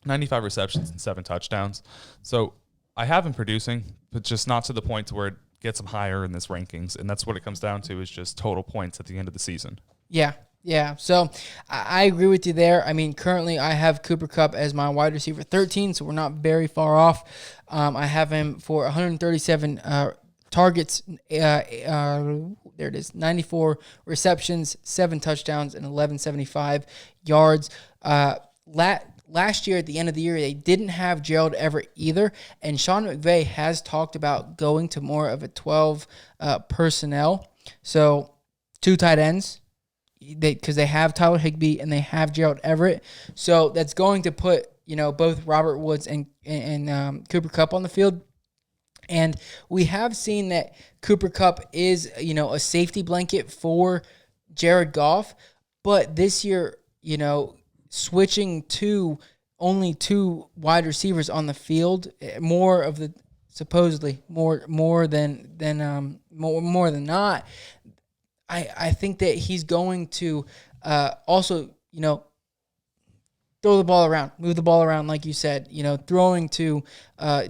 95 receptions and 7 touchdowns. So I have him producing, but just not to the point to where it gets him higher in this rankings. And that's what it comes down to, is just total points at the end of the season. Yeah. So I agree with you there. I mean, currently I have Cooper Kupp as my wide receiver 13, so we're not very far off. I have him for 137 targets. There it is, 94 receptions, 7 touchdowns, and 1175 yards. Last year, at the end of the year, they didn't have Gerald Everett either, and Sean McVay has talked about going to more of a 12 personnel. So 2 tight ends, because they have Tyler Higbee and they have Gerald Everett. So that's going to put both Robert Woods and Cooper Kupp on the field. And we have seen that Cooper Kupp is a safety blanket for Jared Goff, but this year switching to only 2 wide receivers on the field, supposedly more than not. I think that he's going to also throw the ball around, move the ball around, like you said. Throwing to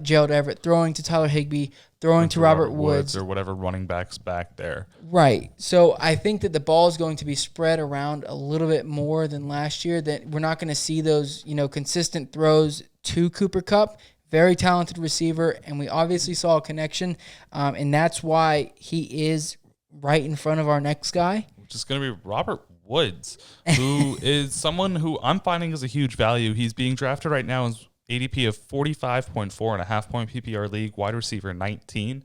Gerald Everett, throwing to Tyler Higbee, throwing to Robert Woods. Or whatever running backs back there. Right. So I think that the ball is going to be spread around a little bit more than last year, that we're not going to see those, consistent throws to Cooper Kupp. Very talented receiver, and we obviously saw a connection, and that's why he is right in front of our next guy. Which is going to be Robert Woods, who is someone who I'm finding is a huge value. He's being drafted right now as ADP of 45.4 in a half-point PPR league, wide receiver 19.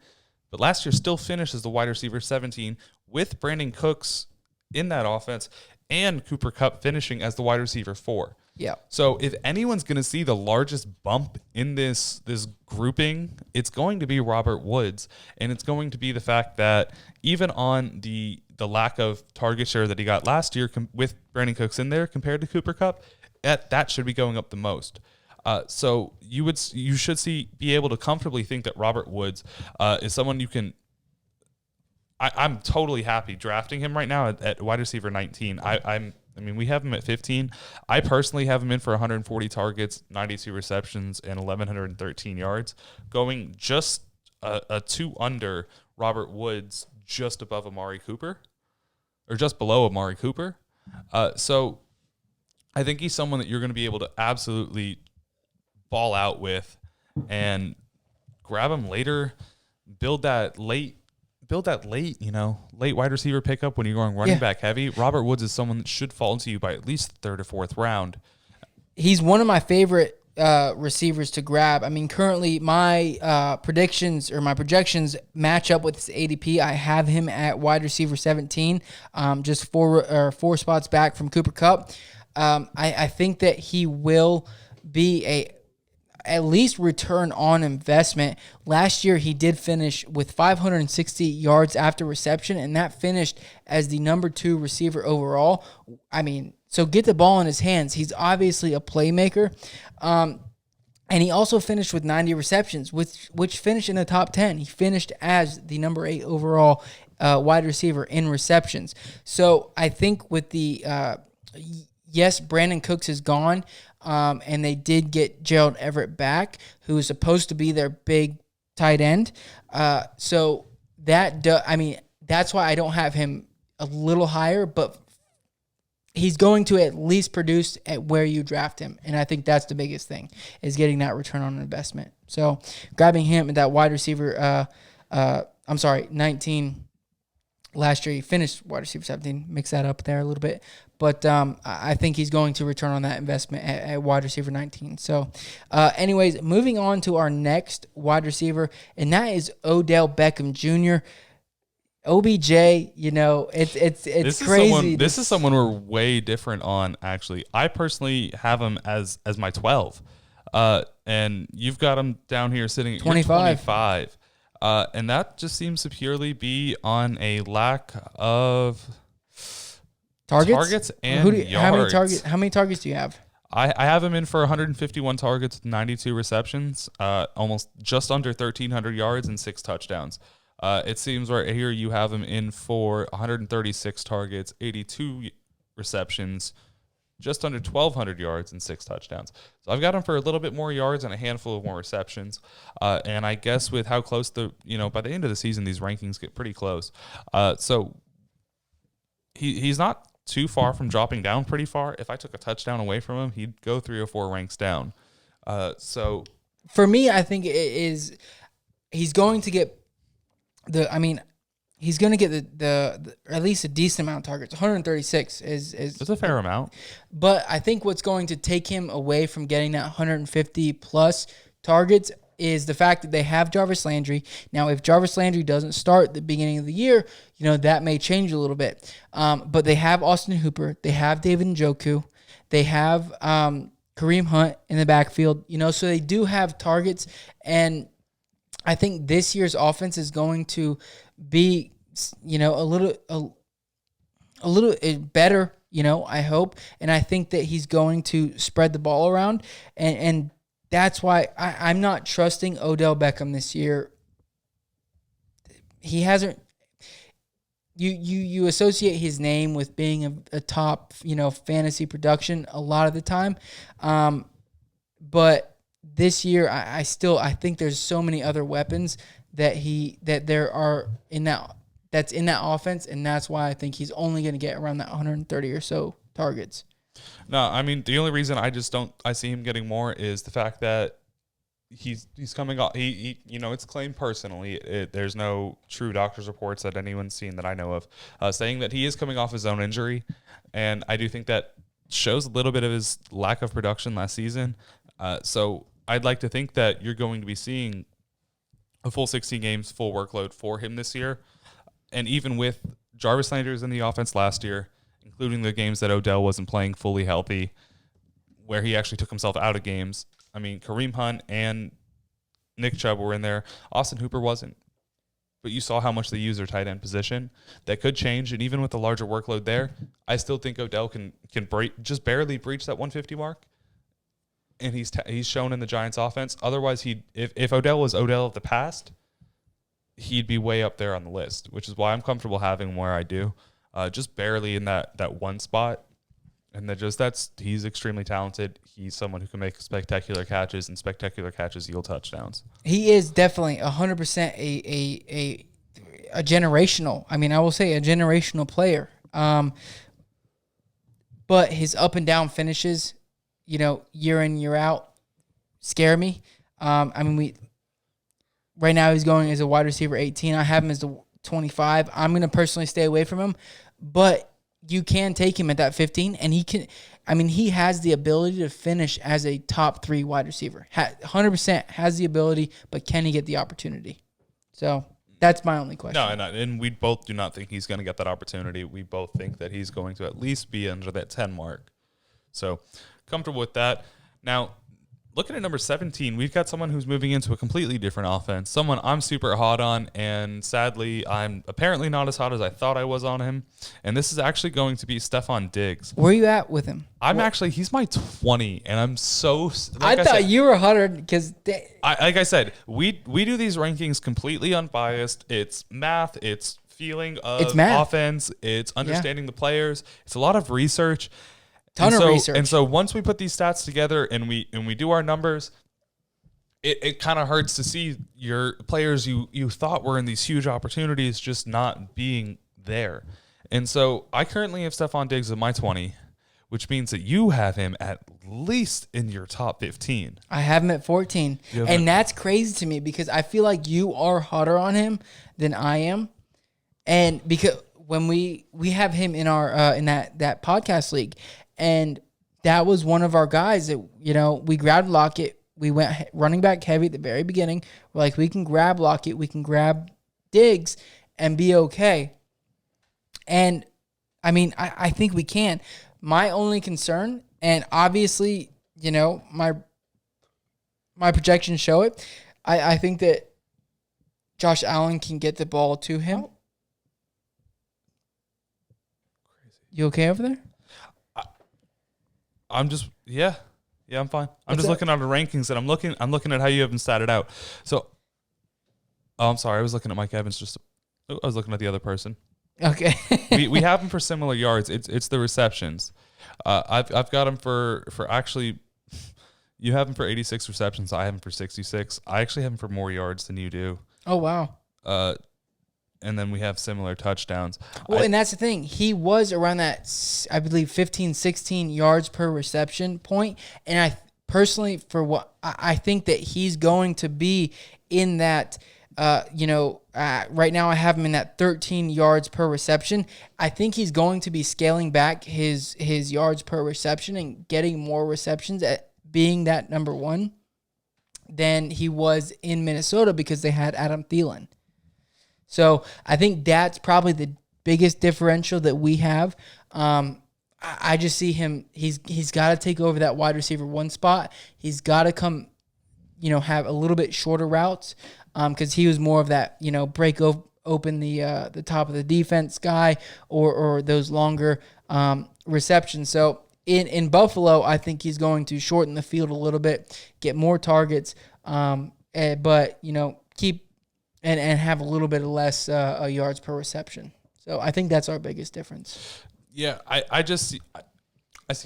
But last year still finished as the wide receiver 17 with Brandon Cooks in that offense and Cooper Kupp finishing as the wide receiver 4. Yeah. So if anyone's going to see the largest bump in this grouping, it's going to be Robert Woods, and it's going to be the fact that even on the lack of target share that he got last year with Brandon Cooks in there compared to Cooper Kupp, that should be going up the most. So you should be able to comfortably think that Robert Woods is someone you can. I'm totally happy drafting him right now at wide receiver 19. I mean, we have him at 15. I personally have him in for 140 targets, 92 receptions, and 1,113 yards, going just a 2 under Robert Woods, just above Amari Cooper, or just below Amari Cooper. So I think he's someone that you're going to be able to absolutely ball out with and grab him later, build that late, late wide receiver pickup when you're going running back heavy. Robert Woods is someone that should fall into you by at least the third or fourth round. He's one of my favorite receivers to grab. I mean, currently my predictions or my projections match up with his ADP. I have him at wide receiver 17, just four spots back from Cooper Kupp. I think that he will be at least return on investment. Last year, he did finish with 560 yards after reception, and that finished as the number 2 receiver overall. I mean, so get the ball in his hands. He's obviously a playmaker. And he also finished with 90 receptions, which finished in the top 10. He finished as the number 8 overall wide receiver in receptions. So I think with the yes, Brandon Cooks is gone, and they did get Gerald Everett back, who is supposed to be their big tight end. So that's why I don't have him a little higher, but he's going to at least produce at where you draft him, and I think that's the biggest thing, is getting that return on investment. So grabbing him at that wide receiver, 19. Last year he finished wide receiver 17. Mix that up there a little bit. But I think he's going to return on that investment at wide receiver 19. So anyways, moving on to our next wide receiver, and that is Odell Beckham Jr. OBJ, it's crazy. This is someone we're way different on, actually. I personally have him as my 12. And you've got him down here sitting at 25. And that just seems to purely be on a lack of targets and yards. How many targets do you have? I have him in for 151 targets, 92 receptions, almost just under 1,300 yards and 6 touchdowns. It seems right here you have him in for 136 targets, 82 receptions, just under 1,200 yards and 6 touchdowns. So I've got him for a little bit more yards and a handful of more receptions. And I guess with how close by the end of the season, these rankings get pretty close. So he's not too far from dropping down pretty far. If I took a touchdown away from him, he'd go 3 or 4 ranks down. So for me, I think he's going to get he's going to get the at least a decent amount of targets. 136 is it's a fair amount. But I think what's going to take him away from getting that 150 plus targets is the fact that they have Jarvis Landry. Now, if Jarvis Landry doesn't start at the beginning of the year, that may change a little bit. But they have Austin Hooper, they have David Njoku, they have Kareem Hunt in the backfield. So they do have targets, and I think this year's offense is going to be, a little better, I hope. And I think that he's going to spread the ball around. And that's why I'm not trusting Odell Beckham this year. He hasn't. you associate his name with being a top, fantasy production a lot of the time. But this year, I think there's so many other weapons that there are that's in that offense, and that's why I think he's only going to get around that 130 or so targets. No, I mean, the only reason I see him getting more is the fact that he's coming off. He it's claimed personally. There's no true doctor's reports that anyone's seen that I know of, saying that he is coming off his own injury, and I do think that shows a little bit of his lack of production last season. So I'd like to think that you're going to be seeing a full 16 games, full workload for him this year, and even with Jarvis Landers in the offense last year, including the games that Odell wasn't playing fully healthy, where he actually took himself out of games. I mean, Kareem Hunt and Nick Chubb were in there. Austin Hooper wasn't. But you saw how much they use their tight end position. That could change, and even with the larger workload there, I still think Odell can just barely breach that 150 mark. And he's shown in the Giants' offense. Otherwise, if Odell was Odell of the past, he'd be way up there on the list, which is why I'm comfortable having him where I do. Just barely in that one spot. And he's extremely talented. He's someone who can make spectacular catches, and spectacular catches yield touchdowns. He is definitely 100% a generational. I mean, I will say a generational player. But his up and down finishes, year in, year out, scare me. I mean, right now he's going as a wide receiver 18. I have him as the 25. I'm going to personally stay away from him, but you can take him at that 15, and he has the ability to finish as a top 3 wide receiver. 100% has the ability, but can he get the opportunity? So that's my only question. No, and we both do not think he's going to get that opportunity. We both think that he's going to at least be under that 10 mark. So comfortable with that. Now, looking at number 17, we've got someone who's moving into a completely different offense, someone I'm super hot on, and sadly, I'm apparently not as hot as I thought I was on him. And this is actually going to be Stefon Diggs. Where are you at with him? He's my 20, and I'm so... I thought you were 100 because... Like I said, we do these rankings completely unbiased. It's math, it's feeling of offense, it's understanding the players, it's a lot of research. Ton of research. And so once we put these stats together and we do our numbers, it kind of hurts to see your players you thought were in these huge opportunities just not being there. And so I currently have Stefon Diggs in my 20, which means that you have him at least in your top 15. I have him at 14. And that's crazy to me because I feel like you are hotter on him than I am. And because when we have him in our in that podcast league, and that was one of our guys that, we grabbed Lockett. We went running back heavy at the very beginning. We're like, we can grab Lockett, we can grab Diggs and be okay. And, I mean, I think we can. My only concern, and obviously, my projections show it, I think that Josh Allen can get the ball to him. You okay over there? I'm just I'm fine. I'm just looking at the rankings, and I'm looking at how you have them statted out. So, I'm sorry, I was looking at Mike Evans. I was looking at the other person. Okay. we have them for similar yards. It's the receptions. I've got him for actually. You have him for 86 receptions. I have him for 66. I actually have him for more yards than you do. Oh wow. And then we have similar touchdowns. Well, and that's the thing. He was around that, I believe, 15, 16 yards per reception point. And I personally, I think that he's going to be in that, right now I have him in that 13 yards per reception. I think he's going to be scaling back his yards per reception and getting more receptions at being that number 1 than he was in Minnesota because they had Adam Thielen. So I think that's probably the biggest differential that we have. I just see him. He's got to take over that wide receiver 1 spot. He's got to come, have a little bit shorter routes because he was more of that, break open the top of the defense guy or those longer receptions. So in Buffalo, I think he's going to shorten the field a little bit, get more targets, but keep. And have a little bit less yards per reception. So I think that's our biggest difference. Yeah, I see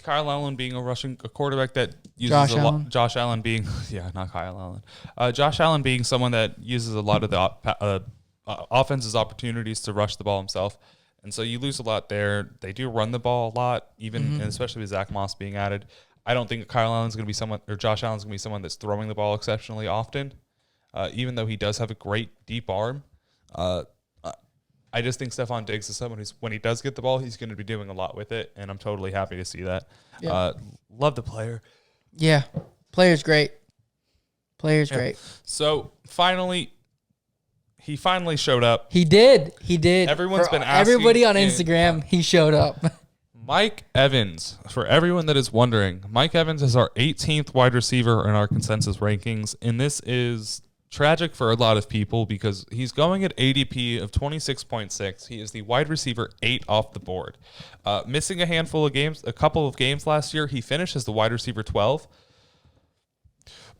Kyle Allen being a quarterback that uses Josh a Allen. lot. Josh Allen being, not Kyle Allen. Josh Allen being someone that uses a lot of the offense's opportunities to rush the ball himself. And so you lose a lot there. They do run the ball a lot, and especially with Zach Moss being added. I don't think Kyle Allen's going to be someone, or Josh Allen's going to be someone that's throwing the ball exceptionally often, even though he does have a great deep arm. I just think Stephon Diggs is someone who's, when he does get the ball, he's going to be doing a lot with it, and I'm totally happy to see that. Yeah. Love the player. Yeah, player's great. Great. So he finally showed up. He did. Everyone's been asking. Everybody on Instagram, he showed up. Mike Evans, for everyone that is wondering, Mike Evans is our 18th wide receiver in our consensus rankings, and this is tragic for a lot of people because he's going at ADP of 26.6. He is the wide receiver 8 off the board. Missing a couple of games last year, he finished as the wide receiver 12.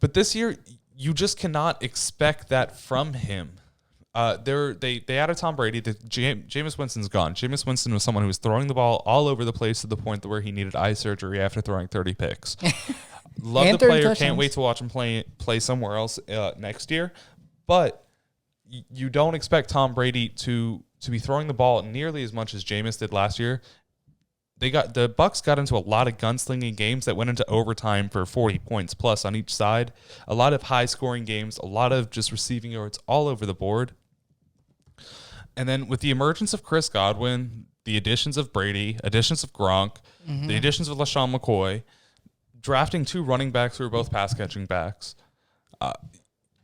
But this year, you just cannot expect that from him. They added Tom Brady. Jameis Winston's gone. Jameis Winston was someone who was throwing the ball all over the place to the point that where he needed eye surgery after throwing 30 picks. Love the player. Touchdowns. Can't wait to watch him play somewhere else next year. But you don't expect Tom Brady to be throwing the ball nearly as much as Jameis did last year. The Bucs got into a lot of gunslinging games that went into overtime for 40 points plus on each side. A lot of high-scoring games, a lot of just receiving yards all over the board. And then with the emergence of Chris Godwin, the additions of Brady, additions of Gronk, the additions of LaShawn McCoy, drafting 2 running backs who are both pass-catching backs,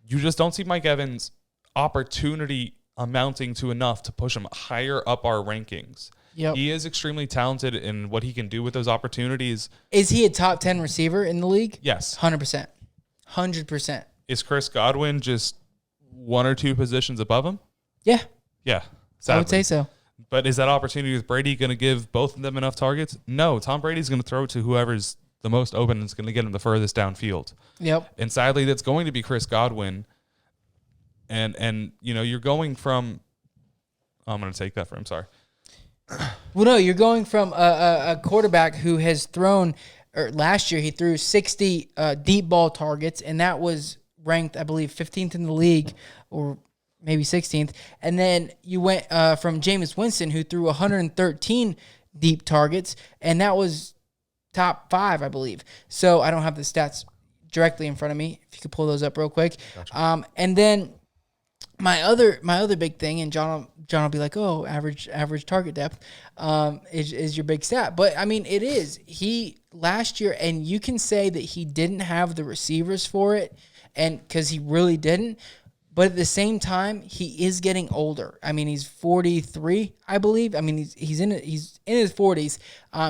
you just don't see Mike Evans' opportunity amounting to enough to push him higher up our rankings. Yep. He is extremely talented in what he can do with those opportunities. Is he a top 10 receiver in the league? Yes. 100%. 100%. Is Chris Godwin just 1 or 2 positions above him? Yeah. Yeah. Sadly. I would say so. But is that opportunity with Brady going to give both of them enough targets? No. Tom Brady's going to throw it to whoever's the most open and is going to get him the furthest downfield. Yep. And sadly, that's going to be Chris Godwin. And you're going from I'm going to take that for him. Sorry. Well, no, you're going from a quarterback who has thrown, or last year he threw 60 deep ball targets, and that was ranked, I believe, 15th in the league, or maybe 16th. And then you went from Jameis Winston, who threw 113 deep targets, and that was top 5, I believe. So I don't have the stats directly in front of me. If you could pull those up real quick. Gotcha. And then my other big thing, and John will be like, oh, average target depth is your big stat. But, I mean, it is. He, last year, and you can say that he didn't have the receivers for it, and because he really didn't. But at the same time, he is getting older. I mean, he's 43, I believe. I mean, he's in his 40s.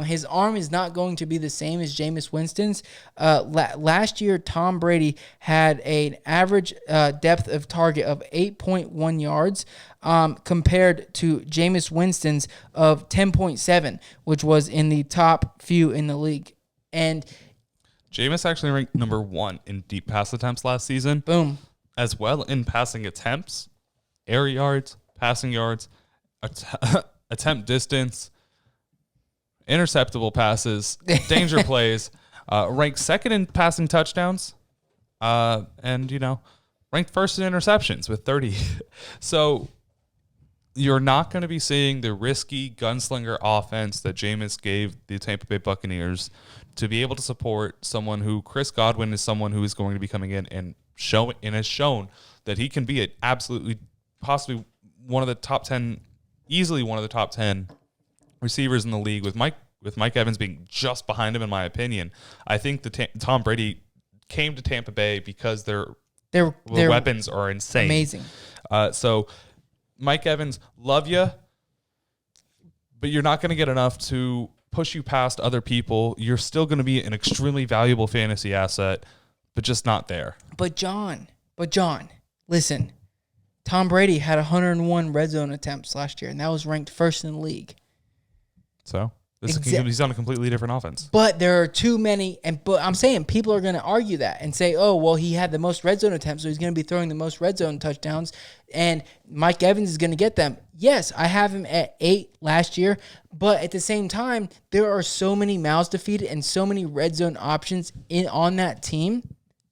His arm is not going to be the same as Jameis Winston's. Last year, Tom Brady had an average depth of target of 8.1 yards compared to Jameis Winston's of 10.7, which was in the top few in the league. And Jameis actually ranked number 1 in deep pass attempts last season. Boom. As well in passing attempts, air yards, passing yards, attempt distance, interceptable passes, danger plays, ranked 2nd in passing touchdowns, and ranked 1st in interceptions with 30. So you're not going to be seeing the risky gunslinger offense that Jameis gave the Tampa Bay Buccaneers to be able to support someone who Chris Godwin is someone who is going to be coming in and has shown that he can be possibly one of the top 10, easily one of the top 10 receivers in the league, with Mike Evans being just behind him, in my opinion. I think Tom Brady came to Tampa Bay because their weapons are insane. Amazing. So Mike Evans, love you, but you're not going to get enough to push you past other people. You're still going to be an extremely valuable fantasy asset, but just not there. But John, listen. Tom Brady had 101 red zone attempts last year, and that was ranked 1st in the league. So? He's on a completely different offense. But there are too many, but I'm saying people are going to argue that and say, oh, well, he had the most red zone attempts, so he's going to be throwing the most red zone touchdowns, and Mike Evans is going to get them. Yes, I have him at 8 last year, but at the same time, there are so many mouths to feed and so many red zone options on that team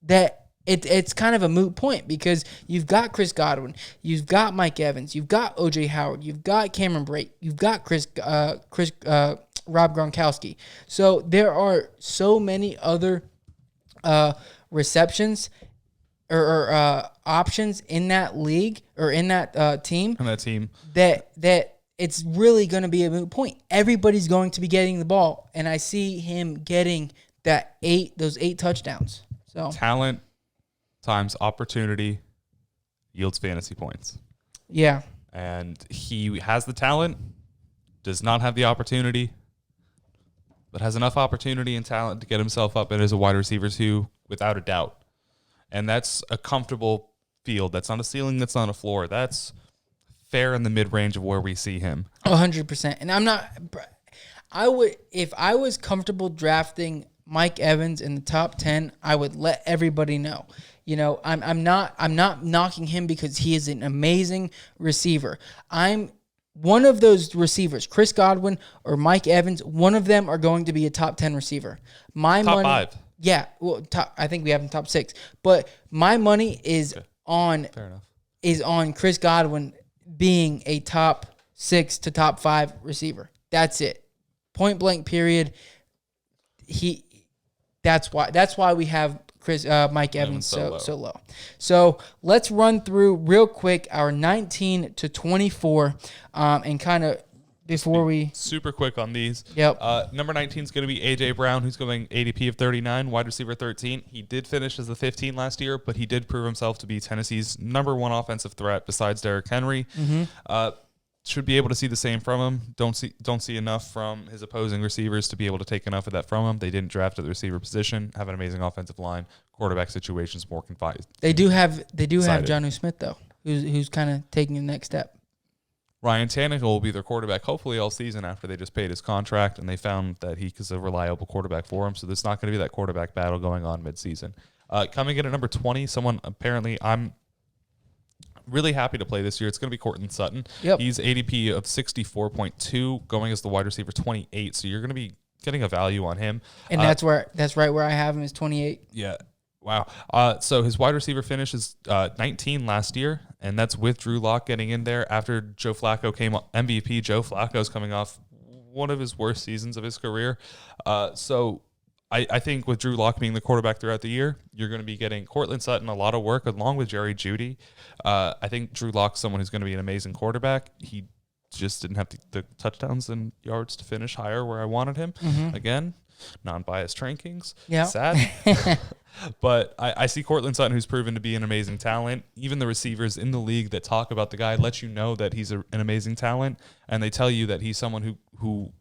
that it's kind of a moot point, because you've got Chris Godwin, you've got Mike Evans, you've got O.J. Howard, you've got Cameron Brate, you've got Rob Gronkowski. So there are so many other receptions or options in that league or in that team. On that team. That it's really going to be a moot point. Everybody's going to be getting the ball, and I see him getting those 8 touchdowns. So talent times opportunity yields fantasy points. Yeah. And he has the talent, does not have the opportunity, but has enough opportunity and talent to get himself up and as a wide receiver too, without a doubt. And that's a comfortable field. That's not a ceiling. That's not a floor. That's fair in the mid-range of where we see him. 100%. And if I was comfortable drafting Mike Evans in the top 10, I would let everybody know. You know, I'm not knocking him because he is an amazing receiver. I'm one of those receivers, Chris Godwin or Mike Evans, one of them are going to be a top 10 receiver. Top 5. Yeah, well, I think we have him top 6. But my money is on Chris Godwin being a top 6 to top 5 receiver. That's it. Point blank period. That's why we have Mike Evans so low. So let's run through real quick our 19 to 24 and kind of before we super quick on these. Yep. Number 19 is going to be A.J. Brown, who's going ADP of 39, wide receiver 13. He did finish as the 15 last year, but he did prove himself to be Tennessee's number 1 offensive threat besides Derrick Henry. Mm-hmm. Should be able to see the same from him. Don't see enough from his opposing receivers to be able to take enough of that from him. They didn't draft at the receiver position. Have an amazing offensive line. Quarterback situations more confined. They do have Jonnu Smith though, who's kind of taking the next step. Ryan Tannehill will be their quarterback hopefully all season after they just paid his contract and they found that he is a reliable quarterback for him. So there's not going to be that quarterback battle going on midseason. Coming in at number 20, someone apparently I'm really happy to play this year. It's going to be Courtland Sutton. Yep. He's ADP of 64.2, going as the wide receiver 28. So you're going to be getting a value on him. And that's right where I have him is 28. Yeah. Wow. So his wide receiver finish is 19 last year, and that's with Drew Lock getting in there after Joe Flacco came MVP. Joe Flacco's coming off one of his worst seasons of his career. So I think with Drew Lock being the quarterback throughout the year, you're going to be getting Courtland Sutton a lot of work along with Jerry Jeudy. I think Drew Lock's someone who's going to be an amazing quarterback. He just didn't have the touchdowns and yards to finish higher where I wanted him. Mm-hmm. Again, non-biased rankings. Yeah. Sad. But I see Courtland Sutton, who's proven to be an amazing talent. Even the receivers in the league that talk about the guy let you know that he's an amazing talent, and they tell you that he's someone who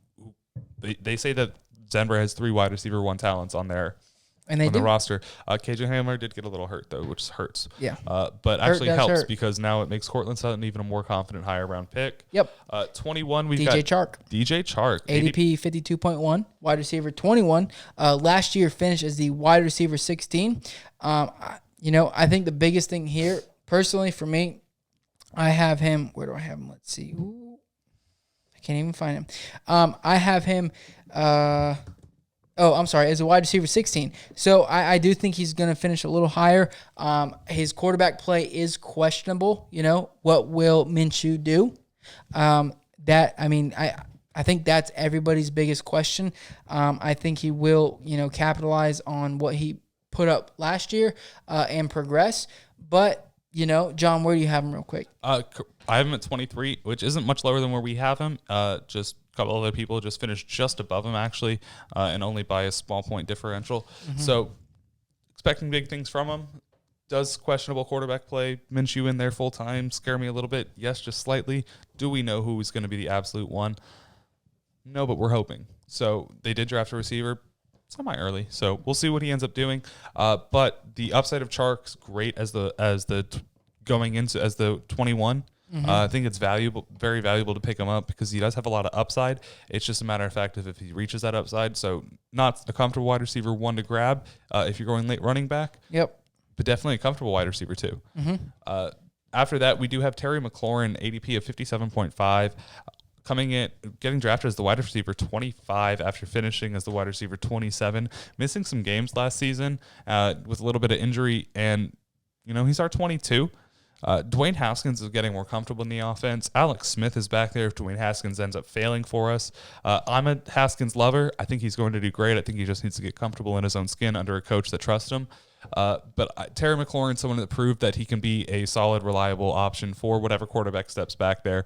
they say that Denver has 3 wide receiver 1 talents on the roster. KJ Hamler did get a little hurt though, which hurts. Yeah. But actually helps because now it makes Courtland Sutton even a more confident higher round pick. Yep. 21 we've DJ got DJ Chark. ADP 52.1, wide receiver 21. Last year finished as the wide receiver 16. I think the biggest thing here personally for me, I have him. Where do I have him? Let's see. Ooh, I can't even find him. I have him. As a wide receiver 16. So I do think he's going to finish a little higher. His quarterback play is questionable. What will Minshew do? I think that's everybody's biggest question. I think he will, capitalize on what he put up last year and progress. But, John, where do you have him real quick? I have him at 23, which isn't much lower than where we have him. Just a couple other people just finished just above him, actually, and only by a small point differential. Mm-hmm. So expecting big things from him. Does questionable quarterback play Minshew in there full time scare me a little bit? Yes, just slightly. Do we know who is going to be the absolute one? No, but we're hoping. So they did draft a receiver semi-early, so we'll see what he ends up doing. But the upside of Chark's great as the 21. I think it's very valuable to pick him up because he does have a lot of upside. It's just a matter of fact if he reaches that upside. So not a comfortable wide receiver one to grab if you're going late running back. Yep. But definitely a comfortable wide receiver too. After that, we do have Terry McLaurin, ADP of 57.5. Coming in, getting drafted as the wide receiver 25 after finishing as the wide receiver 27, missing some games last season with a little bit of injury, and he's our 22. Dwayne Haskins is getting more comfortable in the offense. Alex Smith is back there if Dwayne Haskins ends up failing for us. I'm a Haskins lover. I think he's going to do great. I think he just needs to get comfortable in his own skin under a coach that trusts him. But Terry McLaurin, someone that proved that he can be a solid, reliable option for whatever quarterback steps back there,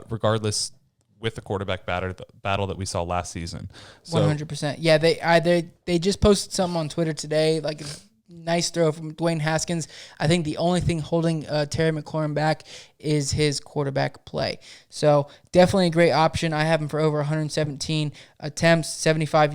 regardless with the quarterback battle that we saw last season. So, 100%. Yeah, they just posted something on Twitter today, like a nice throw from Dwayne Haskins. I think the only thing holding Terry McLaurin back is his quarterback play. So definitely a great option. I have him for over 117 attempts, 75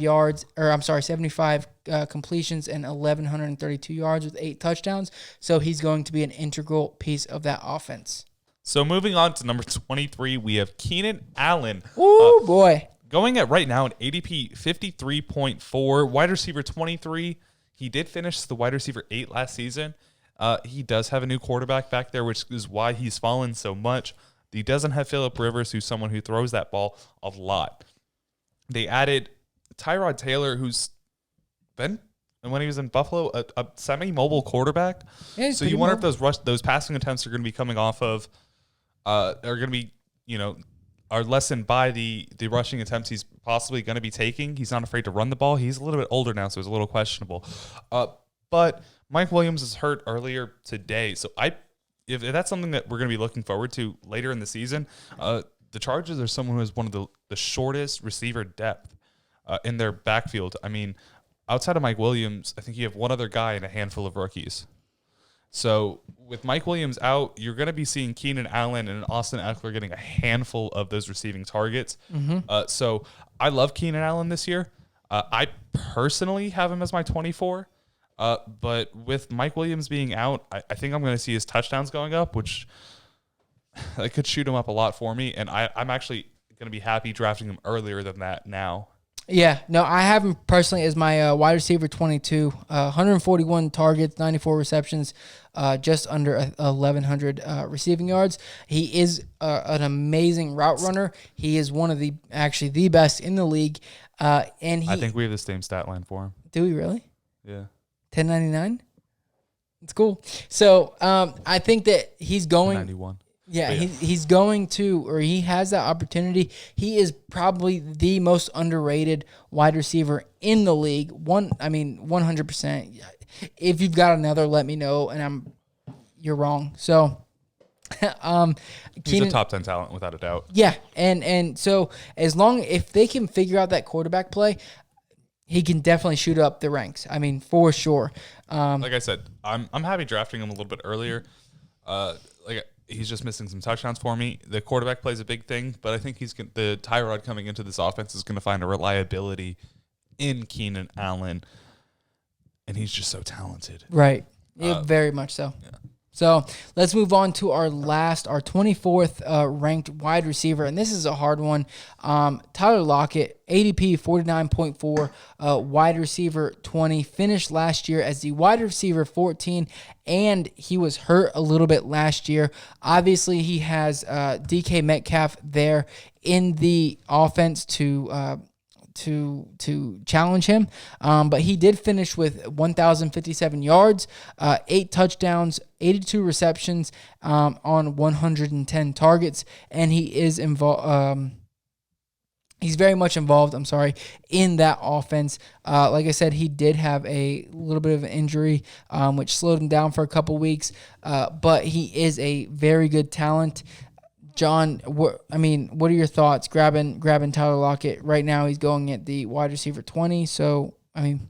completions, and 1,132 yards with 8 touchdowns. So he's going to be an integral piece of that offense. So moving on to number 23, we have Keenan Allen. Oh boy. Going at right now an ADP 53.4, wide receiver 23. He did finish the wide receiver 8 last season. He does have a new quarterback back there, which is why he's fallen so much. He doesn't have Phillip Rivers, who's someone who throws that ball a lot. They added Tyrod Taylor, who's been, and when he was in Buffalo, a semi-mobile quarterback. Yeah, so you wonder if those passing attempts are going to be coming off of, are going to be, are lessened by the rushing attempts he's possibly going to be taking. He's not afraid to run the ball. He's a little bit older now, so it's a little questionable. But Mike Williams is hurt earlier today, so if that's something that we're going to be looking forward to later in the season, the Chargers are someone who has one of the shortest receiver depth in their backfield. I mean, outside of Mike Williams, I think you have one other guy and a handful of rookies. So with Mike Williams out, you're going to be seeing Keenan Allen and Austin Eckler getting a handful of those receiving targets. So I love Keenan Allen this year. I personally have him as my 24. But with Mike Williams being out, I think I'm going to see his touchdowns going up, which I could shoot him up a lot for me. And I'm actually going to be happy drafting him earlier than that now. Yeah, no, I have him personally as my wide receiver 22, 141 targets, 94 receptions, just under 1,100 receiving yards. He is an amazing route runner. He is one of the best in the league. And I think we have the same stat line for him. Do we really? Yeah. 1099? It's cool. So I think that he's going. 91. Yeah, he's going to, or he has that opportunity. He is probably the most underrated wide receiver in the league. 100%. If you've got another, let me know, and you're wrong. So, he's a top 10 talent without a doubt. Yeah, and so if they can figure out that quarterback play, he can definitely shoot up the ranks. I mean, for sure. Like I said, I'm happy drafting him a little bit earlier. He's just missing some touchdowns for me. The quarterback plays a big thing, but I think the Tyrod coming into this offense is going to find a reliability in Keenan Allen, and he's just so talented. Right. Yeah, very much so. Yeah. So let's move on to our 24th ranked wide receiver, and this is a hard one. Tyler Lockett, ADP 49.4, wide receiver 20, finished last year as the wide receiver 14, and he was hurt a little bit last year. Obviously, he has DK Metcalf there in the offense to challenge him, but he did finish with 1,057 yards, 8 touchdowns, 82 receptions on 110 targets, and he is involved. He's very much involved, in that offense. Like I said, he did have a little bit of an injury, which slowed him down for a couple weeks, but he is a very good talent. John, what are your thoughts grabbing Tyler Lockett? Right now he's going at the wide receiver 20. So,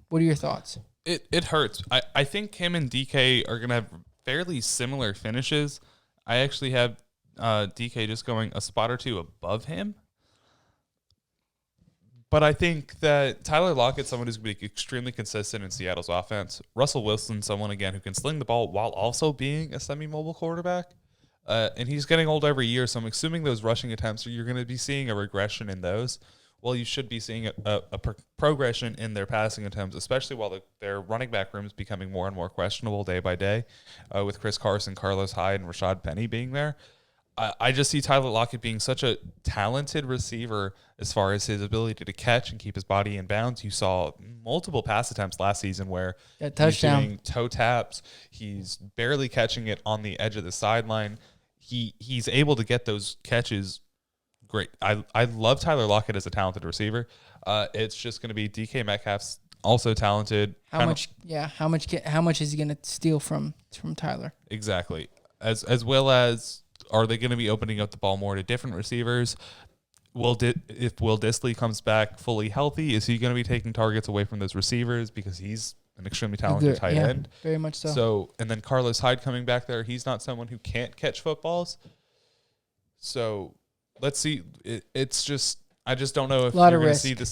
what are your thoughts? It hurts. I think him and DK are going to have fairly similar finishes. I actually have DK just going a spot or two above him. But I think that Tyler Lockett's someone who's going to be extremely consistent in Seattle's offense. Russell Wilson, someone, again, who can sling the ball while also being a semi-mobile quarterback. And he's getting older every year, so I'm assuming those rushing attempts, you're going to be seeing a regression in those. Well, you should be seeing a progression in their passing attempts, especially while their running back room is becoming more and more questionable day by day, with Chris Carson, Carlos Hyde, and Rashad Penny being there. I just see Tyler Lockett being such a talented receiver as far as his ability to catch and keep his body in bounds. You saw multiple pass attempts last season where he's doing toe taps. He's barely catching it on the edge of the sideline. He's able to get those catches. Great. I love Tyler Lockett as a talented receiver. It's just going to be DK Metcalf's also talented. How much is he going to steal from Tyler? Exactly. As well as, are they going to be opening up the ball more to different receivers? If Will Dissly comes back fully healthy, is he going to be taking targets away from those receivers because he's an extremely talented tight end? Very much so. So, and then Carlos Hyde coming back there, he's not someone who can't catch footballs. So let's see. It's just, I just don't know if you're going to see the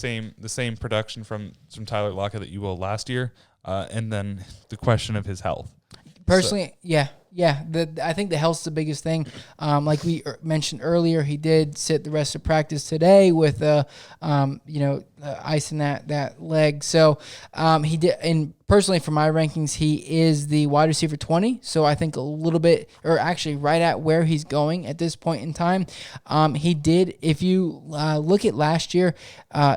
same production from Tyler Lockett that you will last year. And then the question of his health. Personally, yeah. I think the health's the biggest thing. Like we mentioned earlier, he did sit the rest of practice today with ice in that leg. So he did. And personally, for my rankings, he is the wide receiver 20. So I think a little bit, or actually right at where he's going at this point in time. He did. If you look at last year,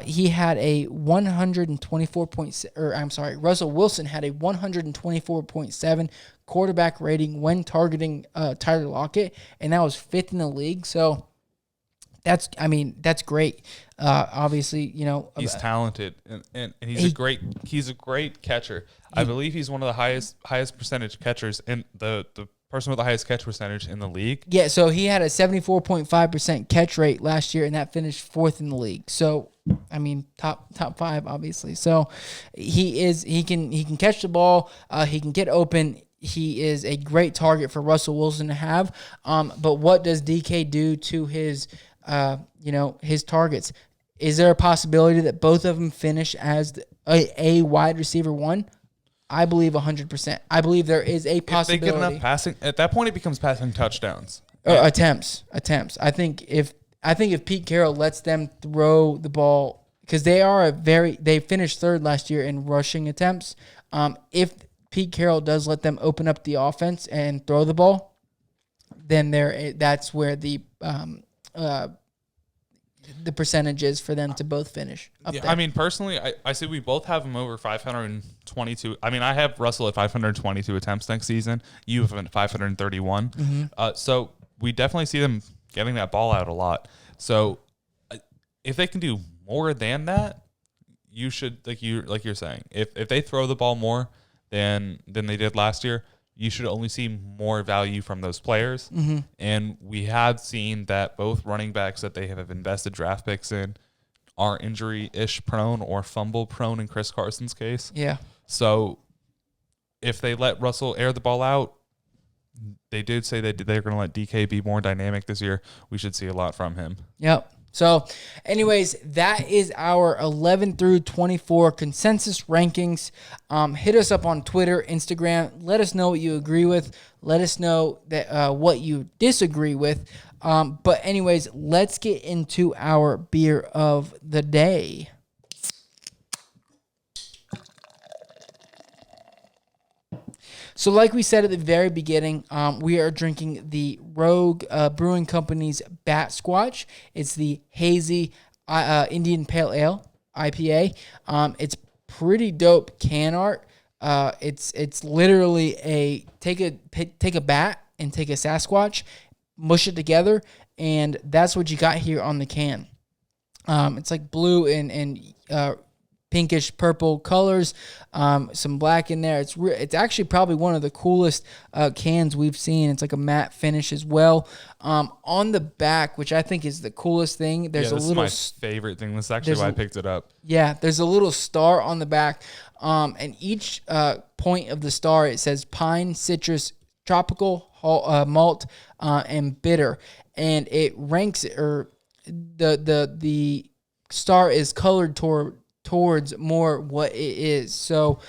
he had a 124 points. Or I'm sorry, Russell Wilson had a 124.7 quarterback rating when targeting Tyler Lockett, and that was 5th in the league. So that's great. Obviously, he's talented and he's a great catcher. I believe he's one of the highest percentage catchers in the person with the highest catch percentage in the league. Yeah, so he had a 74.5% catch rate last year, and that finished 4th in the league. So top 5 obviously. So he can catch the ball, he can get open. He is a great target for Russell Wilson to have. But what does DK do to his his targets? Is there a possibility that both of them finish as a wide receiver 1? I believe 100%. I believe there is a possibility. If they get enough passing, at that point it becomes passing touchdowns. Attempts. I think if Pete Carroll lets them throw the ball, because they finished 3rd last year in rushing attempts. If Pete Carroll does let them open up the offense and throw the ball, then that's where the percentage is for them to both finish up there. I mean, personally, I say we both have him over 522. I mean, I have Russell at 522 attempts next season. You have him at 531. Mm-hmm. So we definitely see them getting that ball out a lot. So if they can do more than that, you should, like you're saying, if they throw the ball more than they did last year, you should only see more value from those players. Mm-hmm. And we have seen that both running backs that they have invested draft picks in are injury-ish prone or fumble prone in Chris Carson's case. Yeah. So if they let Russell air the ball out, they did say they're going to let DK be more dynamic this year. We should see a lot from him. Yep. So, anyways, that is our 11 through 24 consensus rankings. Hit us up on Twitter, Instagram. Let us know what you agree with. Let us know that what you disagree with. But anyways, let's get into our beer of the day. So like we said at the very beginning, we are drinking the Rogue Brewing Company's Batsquatch. It's the Hazy Indian Pale Ale IPA. It's pretty dope can art. It's literally take a bat and take a Sasquatch, mush it together, and that's what you got here on the can. It's like blue and pinkish purple colors, some black in there. It's actually probably one of the coolest cans we've seen. It's like a matte finish as well. On the back, which I think is the coolest thing, there's this is my favorite thing. This is actually why I picked it up. Yeah, there's a little star on the back, and each point of the star, it says pine, citrus, tropical, malt, and bitter, and it ranks, or the star is colored towards more what it is. So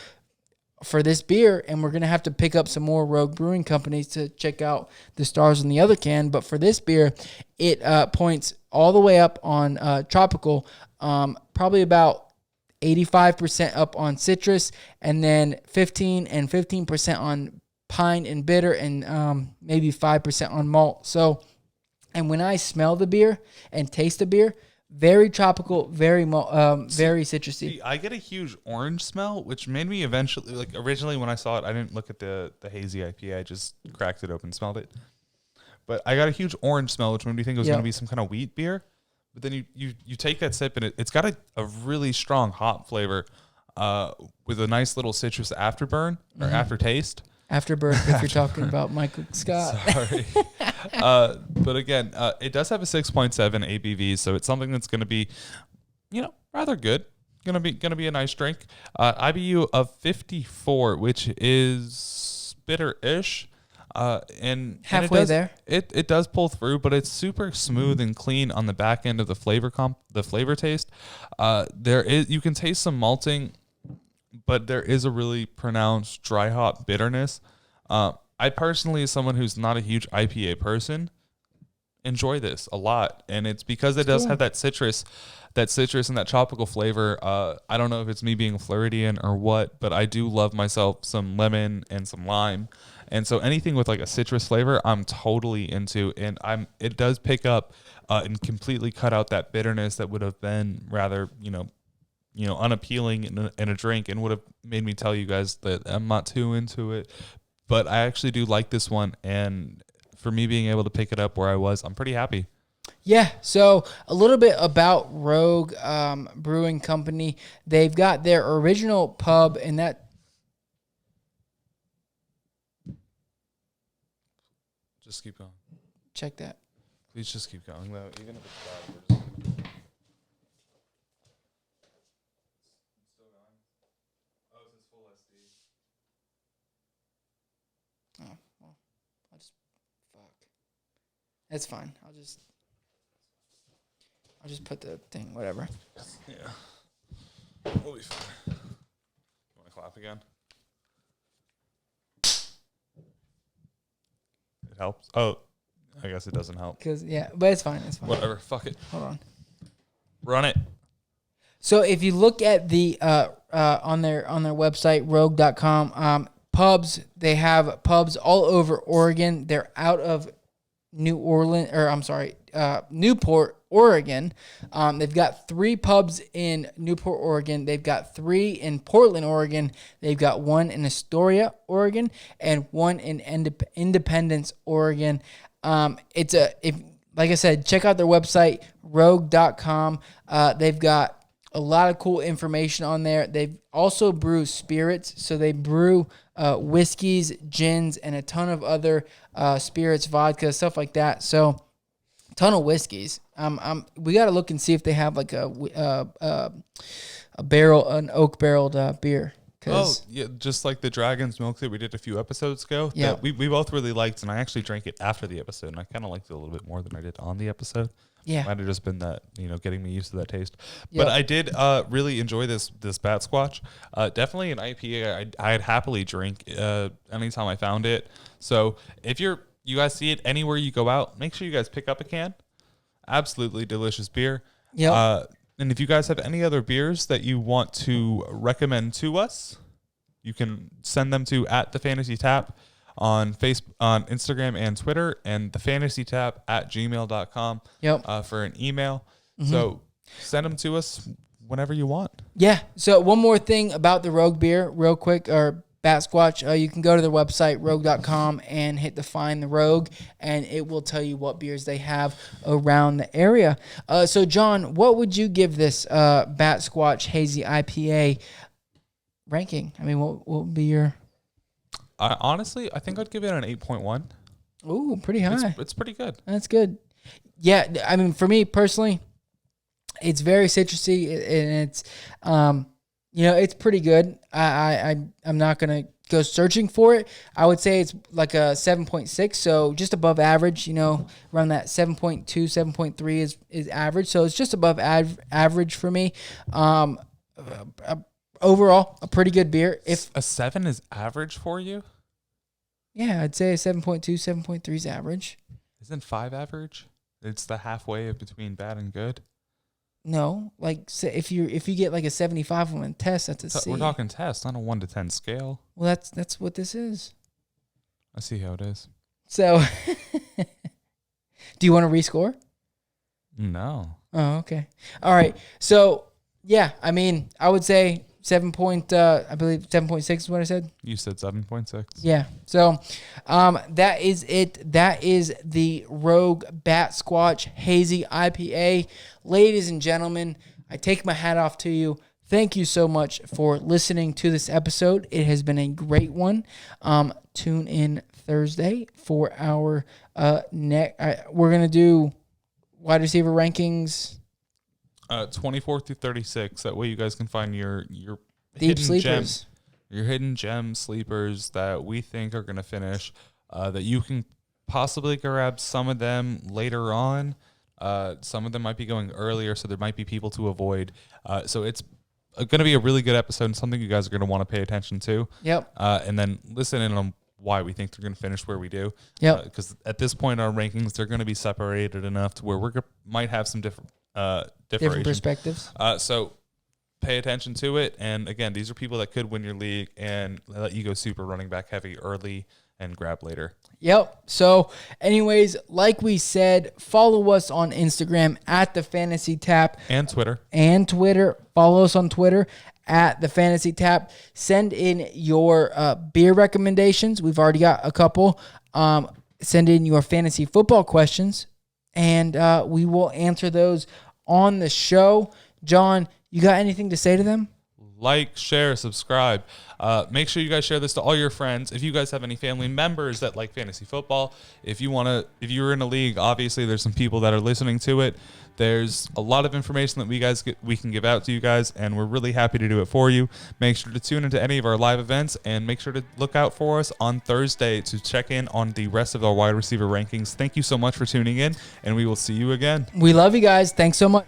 for this beer, and we're going to have to pick up some more Rogue Brewing companies to check out the stars on the other can. But for this beer, it points all the way up on tropical, probably about 85% up on citrus, and then 15% on pine and bitter, and maybe 5% on malt. So, and when I smell the beer and taste the beer, very tropical, very citrusy. See, I get a huge orange smell, which made me eventually, like originally when I saw it, I didn't look at the Hazy IPA. I just cracked it open, smelled it. But I got a huge orange smell, which made me think it was going to be some kind of wheat beer. But then you take that sip, and it's got a really strong hop flavor with a nice little citrus afterburn or aftertaste. Afterbirth, if you're talking about Michael Scott. Sorry. But again, it does have a 6.7 ABV, so it's something that's going to be, rather good. Going to be a nice drink. IBU of 54, which is bitter-ish. And halfway there. It does pull through, but it's super smooth and clean on the back end of the flavor taste. You can taste some malting, but there is a really pronounced dry hop bitterness. I personally, as someone who's not a huge IPA person, enjoy this a lot, and it's because it does have that citrus and that tropical flavor. I don't know if it's me being Floridian or what, but I do love myself some lemon and some lime, and so anything with like a citrus flavor, I'm totally into, and it does pick up and completely cut out that bitterness that would have been rather unappealing in a drink, and would have made me tell you guys that I'm not too into it. But I actually do like this one, and for me being able to pick it up where I was, I'm pretty happy. Yeah, so a little bit about Rogue Brewing Company. They've got their original pub, and that... Just keep going. Check that. Please just keep going, though, even if it's bad. Oh, well, That's fine. I'll just put the thing, whatever. Yeah. We'll be fine. You want to clap again? It helps. Oh, I guess it doesn't help. But it's fine. It's fine. Whatever. Fuck it. Hold on. Run it. So if you look at the on their website, rogue.com, pubs, they have pubs all over Oregon. They're out of Newport, Oregon. They've got 3 pubs in Newport, Oregon. They've got 3 in Portland, Oregon. They've got 1 in Astoria, Oregon, and 1 in Independence, Oregon. Like I said, check out their website, rogue.com. They've got a lot of cool information on there. They also brew spirits, so they brew whiskeys, gins, and a ton of other spirits, vodka, stuff like that. So, ton of whiskeys. We got to look and see if they have like an oak barreled beer. Oh, yeah, just like the Dragon's Milk that we did a few episodes ago. Yeah, we both really liked, and I actually drank it after the episode, and I kind of liked it a little bit more than I did on the episode. Yeah, might have just been that, getting me used to that taste. But I did really enjoy this Batsquatch. Definitely an IPA I'd happily drink anytime I found it. So if you guys see it anywhere you go out, make sure you guys pick up a can. Absolutely delicious beer. Yeah. And if you guys have any other beers that you want to recommend to us, you can send them to @thefantasytap on Instagram and Twitter, and thefantasytap@gmail.com for an email. Mm-hmm. So send them to us whenever you want. Yeah. So one more thing about the Rogue beer real quick, or Batsquatch. You can go to their website, rogue.com, and hit the Find the Rogue, and it will tell you what beers they have around the area. So, John, what would you give this Batsquatch Hazy IPA ranking? I mean, what would be your... Honestly, I think I'd give it an 8.1. Ooh, pretty high. It's pretty good. That's good. Yeah, I mean, for me personally, it's very citrusy, and it's... it's pretty good. I'm not going to go searching for it. I would say it's like a 7.6, so just above average, around that 7.2, 7.3 is average. So it's just above average for me. overall, a pretty good beer. If a 7 is average for you? Yeah, I'd say a 7.2, 7.3 is average. Isn't 5 average? It's the halfway between bad and good. No, like if you get like a 75 on a test, that's a C. We're talking test, not a 1 to 10 scale. Well, that's what this is. I see how it is. So, do you want to rescore? No. Oh, okay. All right. So, yeah, I mean, I would say 7.6 is what I said. You said 7.6. Yeah. So, that is it. That is the Rogue Batsquatch Hazy IPA. Ladies and gentlemen, I take my hat off to you. Thank you so much for listening to this episode. It has been a great one. Tune in Thursday for our we're going to do wide receiver rankings. 24 through 36. That way you guys can find your deep sleepers. Your hidden gem sleepers that we think are going to finish. That you can possibly grab some of them later on. Some of them might be going earlier, so there might be people to avoid. So it's going to be a really good episode and something you guys are going to want to pay attention to. Yep. And then listen in on why we think they're going to finish where we do. Yep. Because at this point in our rankings, they're going to be separated enough to where we might have some different perspectives. So pay attention to it. And again, these are people that could win your league and let you go super running back heavy early and grab later. Yep. So anyways, like we said, follow us on Instagram at the Fantasy Tap. And Twitter. Follow us on Twitter at the Fantasy Tap. Send in your beer recommendations. We've already got a couple. Send in your fantasy football questions, and we will answer those on the show. John, you got anything to say to them? Like, share, subscribe. Make sure you guys share this to all your friends. If you guys have any family members that like fantasy football, if you're in a league, obviously there's some people that are listening to it. There's a lot of information that we can give out to you guys, and we're really happy to do it for you. Make sure to tune into any of our live events, and make sure to look out for us on Thursday to check in on the rest of our wide receiver rankings. Thank you so much for tuning in, and we will see you again. We love you guys. Thanks so much.